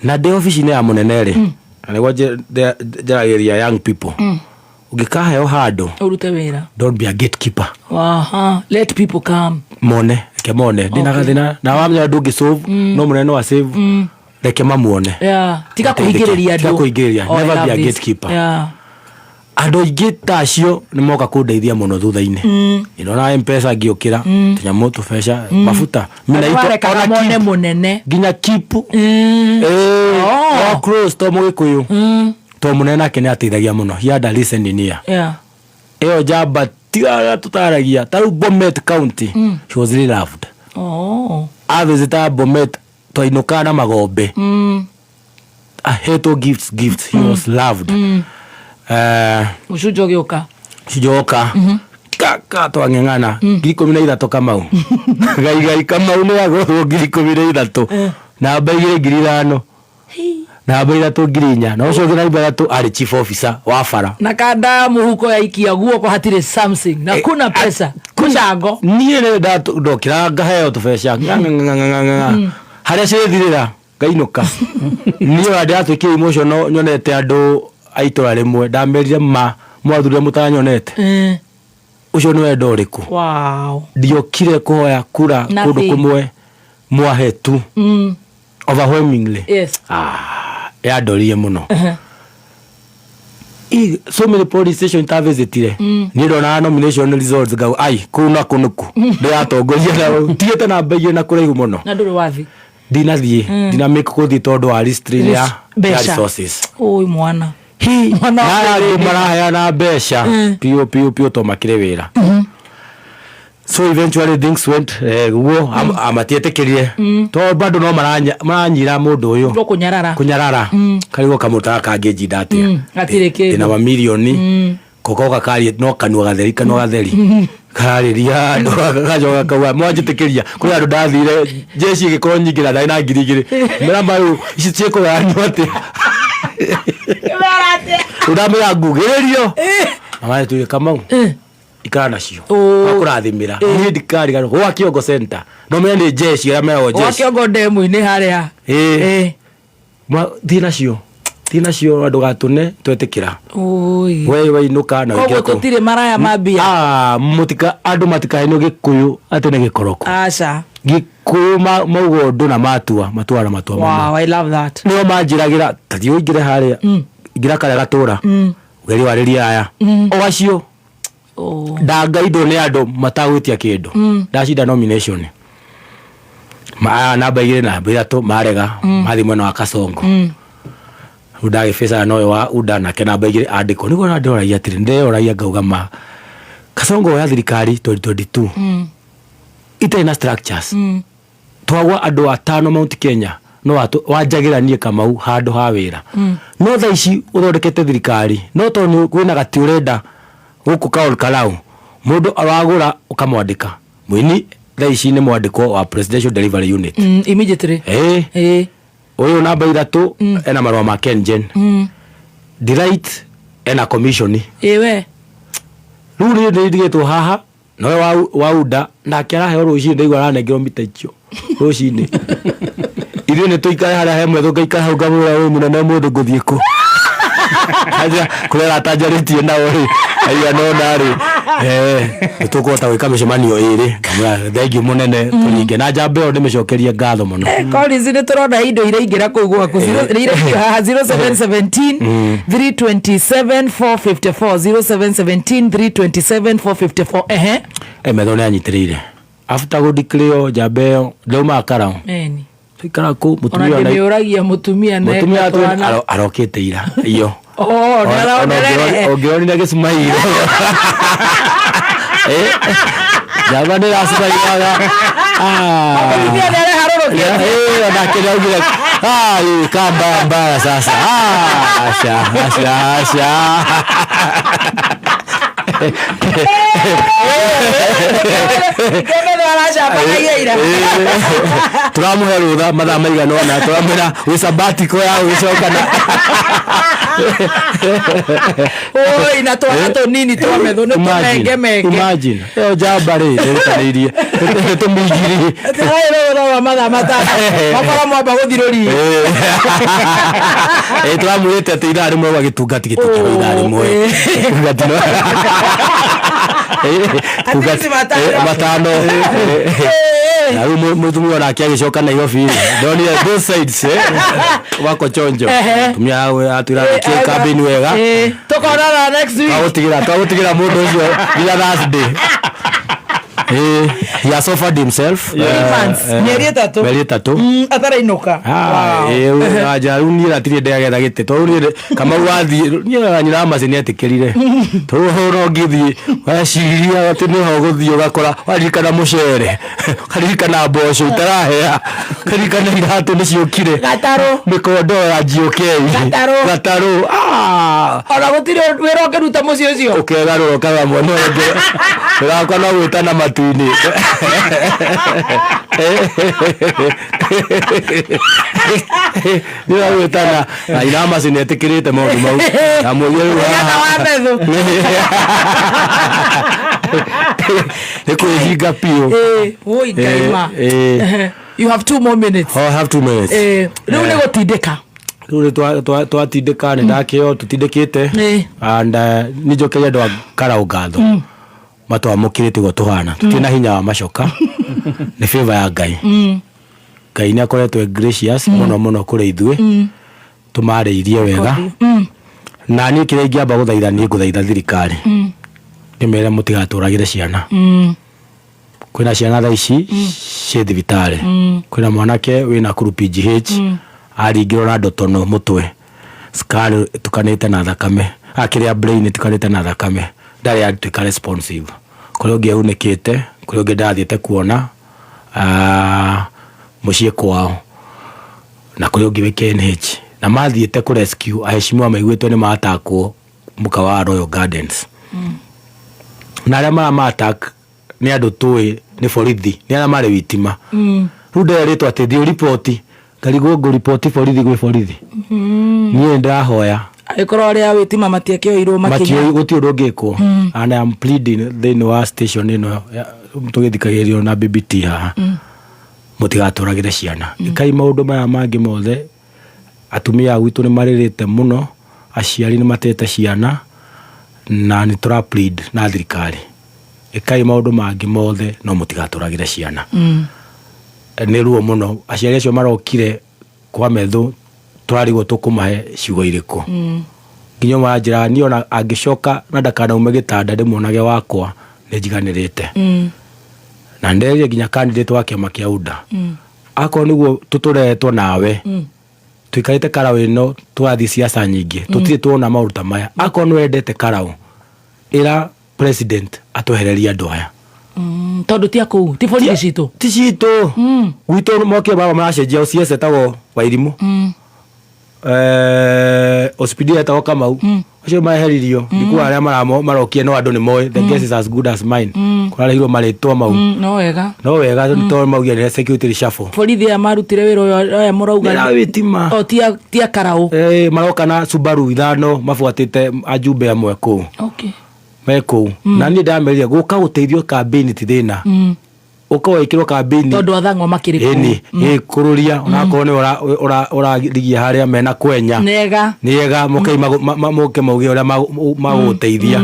na de office ni ya munenere nego jarageria young people ugikahe o hado urute wira don't be a gatekeeper let people come mone matikemone ndina gathina na wamenya ndungi solve no munene wa save reke mamuone tika kuhingiriria never be a gatekeeper andu aingi tacio ni moka kundeithia muno thutha-ini na M-Pesa ngiukira tunyamu tubesha mafuta mina ito mone munene nginya kipu close to mugikuyu to munene akene ateithagia muno he had a listening ear eo jamba tiga tutaragia taru Bomet County she was really loved a visitor Bomet twainuka na magombe aheto gifts he was loved ucujogiuka kaka twang'eng'ana 13 Kamau gai Kamau ni agorwo 13 na mbaigire 5,000 na mbaira tu 4,000 na ucio ngira mbaira tu ari chief officer wa bara na kada muhuko ya ikia guoko hatire something na kuna pesa kucango nie ne ndokira ngaheo tubesha haria cithirira ngainuka niyo andi atwiki emotional nyonete andu aitora rimwe ndamerire mwathurire mutanyonete ucio ni wendo uriku ndiokire kuhoya kura kundu kumwe mwahetu overwhelmingly yandorie muno so many police station intervizitire ni ndona nomination results gau ai kuna kunuku ndiatongoria na tiete na mbeire na kuraihu muno na nduri wathi ndinathie ndina make kuthi tondu wa restrain ya resources oi mwana marahaya na besha pio to makire wira so eventually things went guo amatietekirie to bado no maranyira mundu uyu kunyarara karigo kamuta kangeji date ina mamilioni kokoka kari no kanwa gatheri kariria ndo gajoga kawa mwanjitekiria kuri andu ndathire jeshi gikoro nyingira ndai na ngirigiri mramba yu icicheko yanyote udamira ngugererio amane tuire Kamau ikara nacio akurathimira ni ndikari garo gwa Kiongo center no menya ni jeshi ya meo jeshi gwa Kiongo demu-ini haria tina cio andu gatune twetikira we inuka na wengine ko tutire maraya mabia mutika andu matika hino gikuyu atene gikoroko acha gikuyu maugondo na matua wow I love that no manjiragira tathio ingire haria ngira kare gatura ugeri wariria aya ogacio ndanga indo ni andu matagwitia kindu ndacida nomination namba igire na mbiratu marega mathi mwena wa Kasongo udage fesa no wa udana kena baigire andiko niko na ndora ya tiri ndeoraia ngauga Kasongo ya thirikari 2022 itaina structures twagwa andu atano Mount Kenya no wanjagiranie Kamau handu ha wira no tha ici uthondekete thirikari no to ni kwina gati urenda guku Kaol Kalau mundu aragura ukamwandika mwini tha ici ni mwandiko wa Presidential Delivery Unit immediately oyo namba 3 ena marwa ma Kengen delight ena commission ewe ruri ndigetwo haha no wauda na kera he ruci ndigwa ranengero mitaicho ruci-ini ithuĩ nĩ tũikare harĩa he mwetho ngaikara hau ngamwĩra wĩ mũnene mũndũ ngũthiĩ kũ aja kũrĩa atanjarĩtie nao rĩ aiganona rĩ nĩtũkũhota gwĩka mĩcemanio ĩrĩ ngamwĩra thengiũ mũnene tũringe na njamba ĩyo nĩmĩcokerie ngatho mũno Collins nĩ tũrona indo iraingĩra kũu gwaku haha 0717 327 454 0717 327 454 metho nĩ anyitĩrĩire after gũdeclare njamba ĩyo ndauma Karau ikara ku mutumia na nĩũragia mutumia na arokete ira iyo ongeonire gĩcumairo njamba nĩ racumaiaga mutumia nĩ areharũrũkĩte nake nĩaugire kamba mbaya sasa aca turamuhe rutha mathaa maigana ona turamwĩra wĩ sabatiko ya gũgĩcokana oi na twana tũnini twa metho nĩ tũmenge imagine ĩyo njamba rĩ nĩrĩtanĩirie tũmĩigiri tũraĩrũra mathaa matano makora mwamba gũthirũria turamwĩrĩte atĩ ithaa rĩmwe gwagĩtungati gĩtukĩrwo ithaa rĩmwe matano na mutumia nake agicoka Nairobi ndonire both sides wako chonjo tumia atwira ki campaign wega tukorana next week twagutigĩra mũndũ ũcio nginya Thursday. He has offered himself mieri 3 atarainũka ajaruni ratire ndagetha gĩtĩ tondũ kama wathi nyina macini etĩkĩrire tũhoro ngĩthiĩ waciria atĩ nĩho gũthiĩ ũgakora waririkana mũcere karirikana mboco itarahĩa karirikana iratũ nĩciũkire mĩkondo ya GOK gatarũ ona gũtirĩ wĩra ũkĩruta mũciĩ ũcio ũkegarũra ũkaga mwana ũngĩ ũrakwa no gwĩtana matu-inĩ nĩra gwĩtana na ina macini etĩkĩrĩte maũndũ mau na mũthĩ nĩ kwĩhinga piũ. You have 2 more minutes. I have 2 minutes. Rĩu nĩ gũtindĩka rĩu twatindĩka nĩ ndakĩo tũtindĩkĩte and nĩ njokeria andũ a Karaũ ngatho matwamũkĩrĩte gwo tũhana tũtirĩ na hinya wa macoka nĩ favor ya Ngai. Ngai nĩ akoretwo gracious mũno kũrĩ ithuĩ tũmarĩirie wega na niĩ kĩrĩa ingĩamba gũthaitha nĩ ngũthaitha thirikari ndĩmere mũtigatũragĩre ciana. Kwĩna ciana thaa ici ciĩ thibitarĩ, kwĩna mwanake wĩna kuru PGH aringĩrwo na ndotono mũtwe scan tukanĩte na thakame akĩrĩa brain tukanĩte na thakame ndarĩ atuĩka responsive. Kũrĩ ũngĩ aunĩkĩte, kũrĩ ũngĩ ndathiĩte kuona mũciĩ kwao na kũrĩ ũngĩ wĩ KNH na mathiĩte kũ rescue aheshimiwa maiguĩtwo nĩ maatakwo mũkawa wa Royal Gardens. Na arĩa maramatak nĩ andũ tũĩ nĩ borithi nĩ arĩa marĩ witima. Rĩu nderĩtwo atĩ thiĩ ripoti karigwo ngũ ripoti borithi gwĩ borithi. Niĩ ndahoya agĩkorwo arĩa witima matiakĩoirwo makinya gũtirĩ ũndũ ũngĩkwo and I am pleading thĩinĩ wa station ĩno tũgĩthikagĩrĩrio na BBT haha mũtigatũragĩre ciana. Ikai maũndũ maya mangĩ mothe atumia gwitũ nĩ marĩrĩte mũno, aciari nĩ matete ciana na nĩ tũra plead na thirikari ikai maũndũ mangĩ mothe no mũtigatũragĩre ciana. Nĩ ruo mũno aciari acio marokire kwa metho twarigwo tũkũmahe ciugo irĩkũ nginya manjĩra niĩ ona angĩcoka na ndakanaume gĩtanda ndĩmuonage wakwa nĩ njiganĩrĩte na ndereire nginya candidate wa kĩama kĩa UDA akorwo nĩguo tũtũretwo nawe tũikarĩte Karaũ ĩno twathiĩ ciaca nyingĩ tũtirĩ tuona maũndũ maya akorwo nĩ wendete Karaũ ĩra president atwehereria andũ aya tondũ ti akũu ti borithi citũ ti citũ gwitũ mokire baba maracenjia OCS etagwo Wairimũ hospital etagwo Kamau acio maheririo ndikuwa arĩa marokie no andũ nĩ moĩ the guess is as good as mine kũrarĩhirwo marĩtwa mau no wega tondũ maugia nĩ security reshuffle borithi aya marutire wĩra ũyũ mũrauga nĩ witima o ti Karaũ maroka na Subaru 5 mabuatĩte ajumbe amwe kũu mekũu na niĩ ndamerire gũka gũteithio campaign ti thĩna ũka wĩkĩrwo campaign tondũ athang'o makĩrĩ kũu kũrũria onakorwo nĩ ũrarigia harĩa mena kwenya nĩega moke mauge ũrĩa magũteithia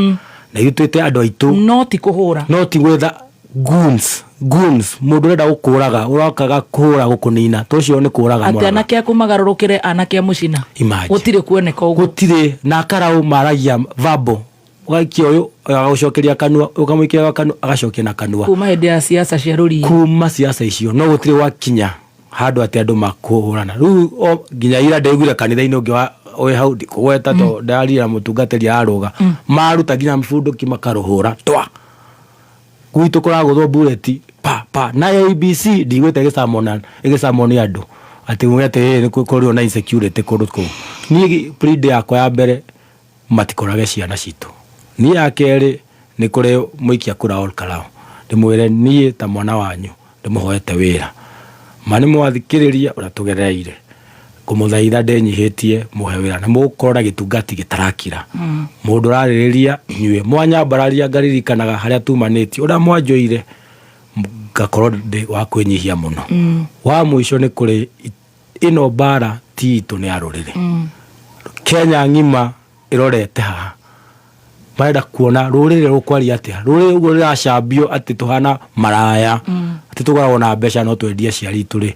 na ithuĩ andũ aitũ no ti kũhũra no ti gwetha goons mũndũ ũrenda gũkũraga ũrokaga kũhũra gũkũnina tũcio nĩ kũraga atĩ anake aku magarũrũkĩre anake a mũcina gũtirĩ kuoneka ũguo gũtirĩ na Karaũ maragia vabo waki ũyũ agũcokeria kanua ũkamwĩkĩra kanua agacokia na kanua kuma hĩndĩ ya siasa cia rũriĩ kuma siasa icio no gũtirĩ wakinya handũ atĩ andũ makũhũrana rĩu nginya ira ndaiguire kanitha-inĩ ũngĩ wĩ hau kũgweta to ndarira mũtungatĩri arũga maruta nginya mĩbundũki makarũhũra twa gwitũ kũragũthwo bullet pa na ABC ndigwĩte ĩgĩcamwo nĩ andũ atĩ mwe atĩ nĩ kũrĩo na insecurity kũndũ kũu. Niĩ plead yakwa ya mbere matikorage ciana citũ. Niĩ ya kerĩ nĩ kũrĩ mũikia kura Ol Karaũ ndĩmwĩre niĩ ta mwana wanyu ndĩmũhoete wĩra mani mwathikĩrĩria ũrĩa tũgereire kũmũthaitha ndĩnyihĩtie mũhe wĩra na mũgũkorwo gĩtungati gĩtarakira mũndũ ũrarĩrĩria inyuĩ mwanyambararia ngaririkanaga harĩa tumanĩtie ũrĩa mwanjũire ngakorwo ndĩ wa kwĩnyihia mũno. Wa mũico nĩ kũrĩ ĩno bara ti itũ nĩ arũrĩrĩ Kenya ng'ima ĩrorete haha marenda kuona rurire rukwaria atia rurire ugo riracambio ati tuhana maraya ati tugoragwo na mbeca no twendia ciari turi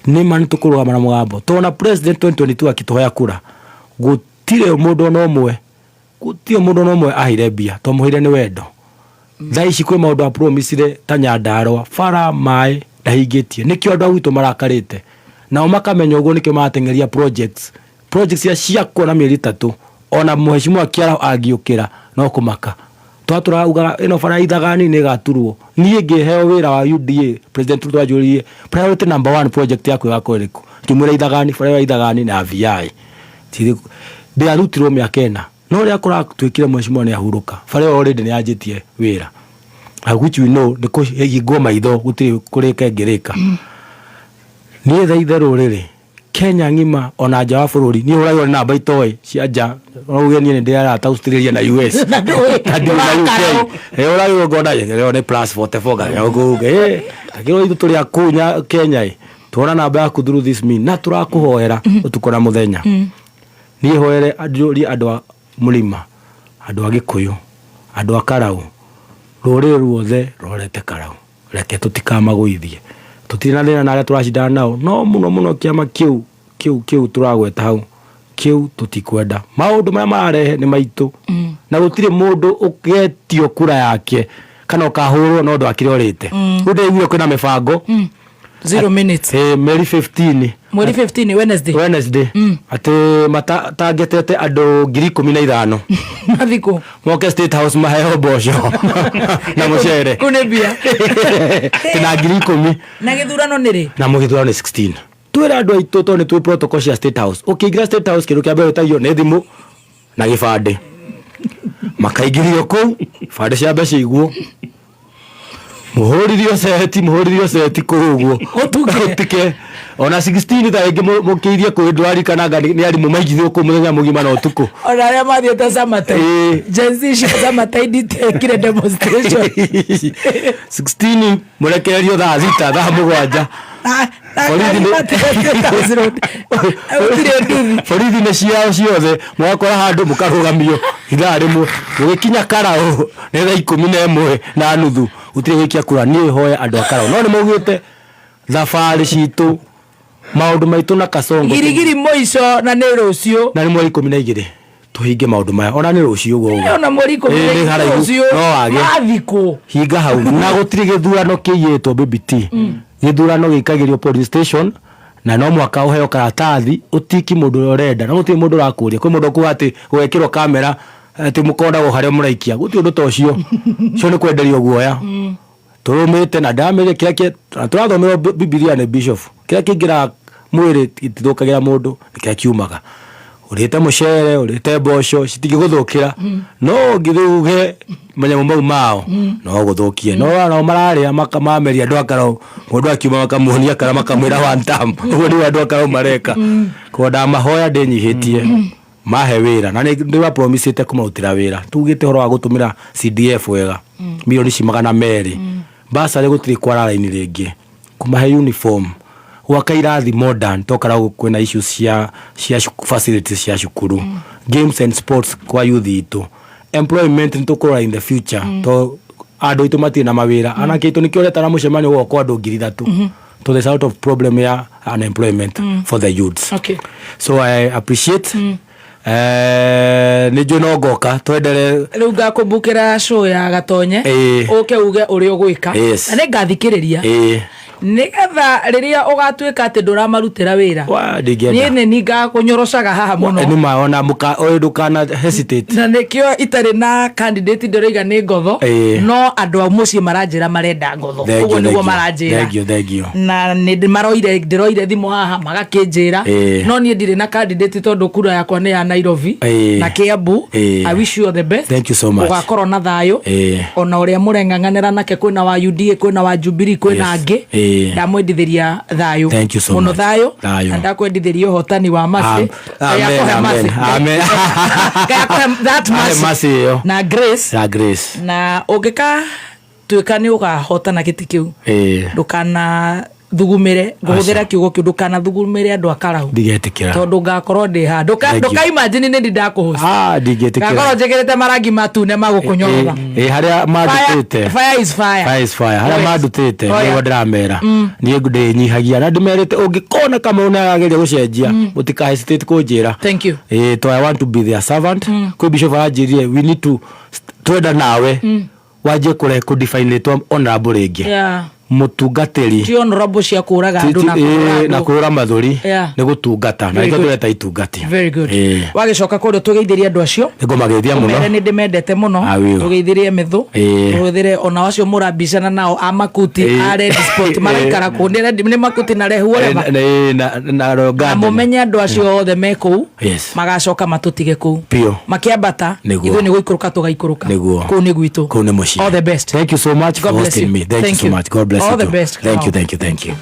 ni mani tukurugama na mugambo tona president 2022 akituhoya kura gutire mundu no mwe gutire mundu no mwe ahire bia to muhire ni wendo thaici kwi maundu a promisire ta Nyandarua bara mai ndahingitie nikio andu awitu marakarite nao makamenya uguo nikio matengeria projects cia kuona mieri 3 ona mheshimiwa Kiara agiukira no kumaka twaturauga ino bara ithagani ni gaturwo nie ngiheo wira wa UDA president Ruto ajurie priority number 1 project yaku gakoreko kimwira ithagani bara ithagani na VI tiri ndia rutirwo miakena no ria kora twikire mheshimiwa ni ahuruka bara already ni anjitie wira which we know the go maitho gutiri kurika ngirika nie thaithe ruriri Kenya ngima ona nja wa bururi ni uragwo na namba itoi cia nja no ni ndira ta Australia na US uragwo ngoda leo ni plus 44 ga uguge akiro itu turi akunya Kenya tuona namba yaku through this mean na turakuhoera utukona muthenya ni hoere andu a mulima andu a Gikuyu andu a Karau rurire ruothe rorete Karau reke tutikamaguithie tutina thina na aria turacindana nao no muno kiama kiu turagweta hau kiu tutikwenda maundu maya mararehe ni maitu na gutire mundu ugetio kura yake kana ukahurwo no ndo akirorite unde igwe kwina mibango 0 minutes Meri 15 mweri 15 Wednesday ati matagetete andu 15,000 mathiko moke State House maheo bosho na mucere kunebia na 10,000 na githurano niri na mugithurano 16 twira andu aitu to ni twi protocol cia State House ukiingira State House kiru kia mbere tagio ne thimu na gibande makaigirio ku bande cia mbeca iguo muhuririo seti kuguo utike ona 16 tha ingi mukiithie ku ndwari kana ni ari mumaigithio ku muthenya mugima na utuku ona aria mathiete Samatai Gen Z Samatai nditekire demonstration 16 murekererio tha 6 tha 7 borithi nä ciao ciothe mwakora handå må karugamio ithaa rä mwe må gä kinya Karau nä thaa 11 na nuthu utirä gä kia kura niä hoya andå a Karau no nä maugä te thabarä citå maå maitå na Kasongo girigiri moico na nä rå cio na nä mweri 12 tå hinge maå maya ona nä rå cio guo ona mweri 12 no wage mathiko hinga hau na gå tirä gä thurano kä iyä two BBT githurano gikagirio police station na no mwaka uheo karatathi utiki mundu urenda na guti mundu rakuria kwi mundu ku ati gwekirwo kamera ati mukonda go haria muraikia guti undu tocio cio ni kwenderio guoya turumite na ndamire kiake turathomera Biblia ne bishop kira kingira mwiri itithukagira mundu kira kiumaga urite mucere urite bosho citigiguthukira no ngithuge manyamo mau mao no guthukie no mararia makamameria andu a Karau mundu akiuma makamuonia kana makamwira one time uguo ni andu a Karau mareka konda mahoya ndinyihitie mahe wira na ni wa promisete kumautira wira tugite horo wa gutumira CDF wega milioni cimagana meri basa gutiri kwara line ringi kumahe uniform waka irathi modern tokara kwena issues cia facilities cia cukuru games and sports kwa youth itu employment ntukura in the future to ado itu mati na mawira anake itu nikioreta na mucemanio wo kwa andu 3,000 to the sort of problem ya unemployment for the youths. Okay, so I appreciate ni jono goka twendere riu ngakumbukira show ya Gatonye uke uge uri ugwika na ni ngathikiriria nigetha riria ugatuika ati nduramarutira wira ni ni ngakunyorocaga haha muno ni maona muka ndukana hesitate na nikio itari na candidate ndiroiga ni ngotho no andu a mucie maranjira marenda ngotho uguo niguo maranjira thank you na ni ndiroire thimu haha magakinjira no ni ndire na candidate tondu kura yakwa ni ya Nairobi na Kiambu. I wish you all the best. Thank you so much. Ugakorwo na thayo ona uria mureng'ang'anira nake kwina wa UDA kwina wa Jubilee kwina angi ndamwendithiria thayo muno thayo ndakwendithiria hotani wa masi amen that masi na grace na ugika tuika ni ugahotana giti kiu ndukana thugumire nguhuthira kiugo kiu ndukana thugumire andu akarahu ndigetikira tondu ngakorwo ndi ha nduka imagine ni ndakuhuca ndigetikira ngakorwo njigirite marangi matune magukunyorora haria mandutite fire is fire haria mandutite nigo ndiramera nie ndinyihagia na ndimerite ungikona kama unageria gucenjia mutika hesitate kunjira thank you to I want to be their servant kwi bishop ajirie we need to twenda nawe waje kure ku define to honorable ringi mutungatiri ti honorable cia kuraga andu na kura mathuri ni gutungata na iko tweta itungati very good wagicoka kurio tugeithirie andu acio nigumageithia muno ni ndimendete muno tugeithirie mithu tugeithire ona wacio murambicana nao amakuti are sport maraikara ku ni makuti na rehu whatever na roganda mumenye andu acio othe meku magacoka matutige ku makiambata ithu ni guikuruka tugaikuruka ku ni gwitu ku ni muci all the best thank you so much for hosting me thank you so much God bless all the best thank you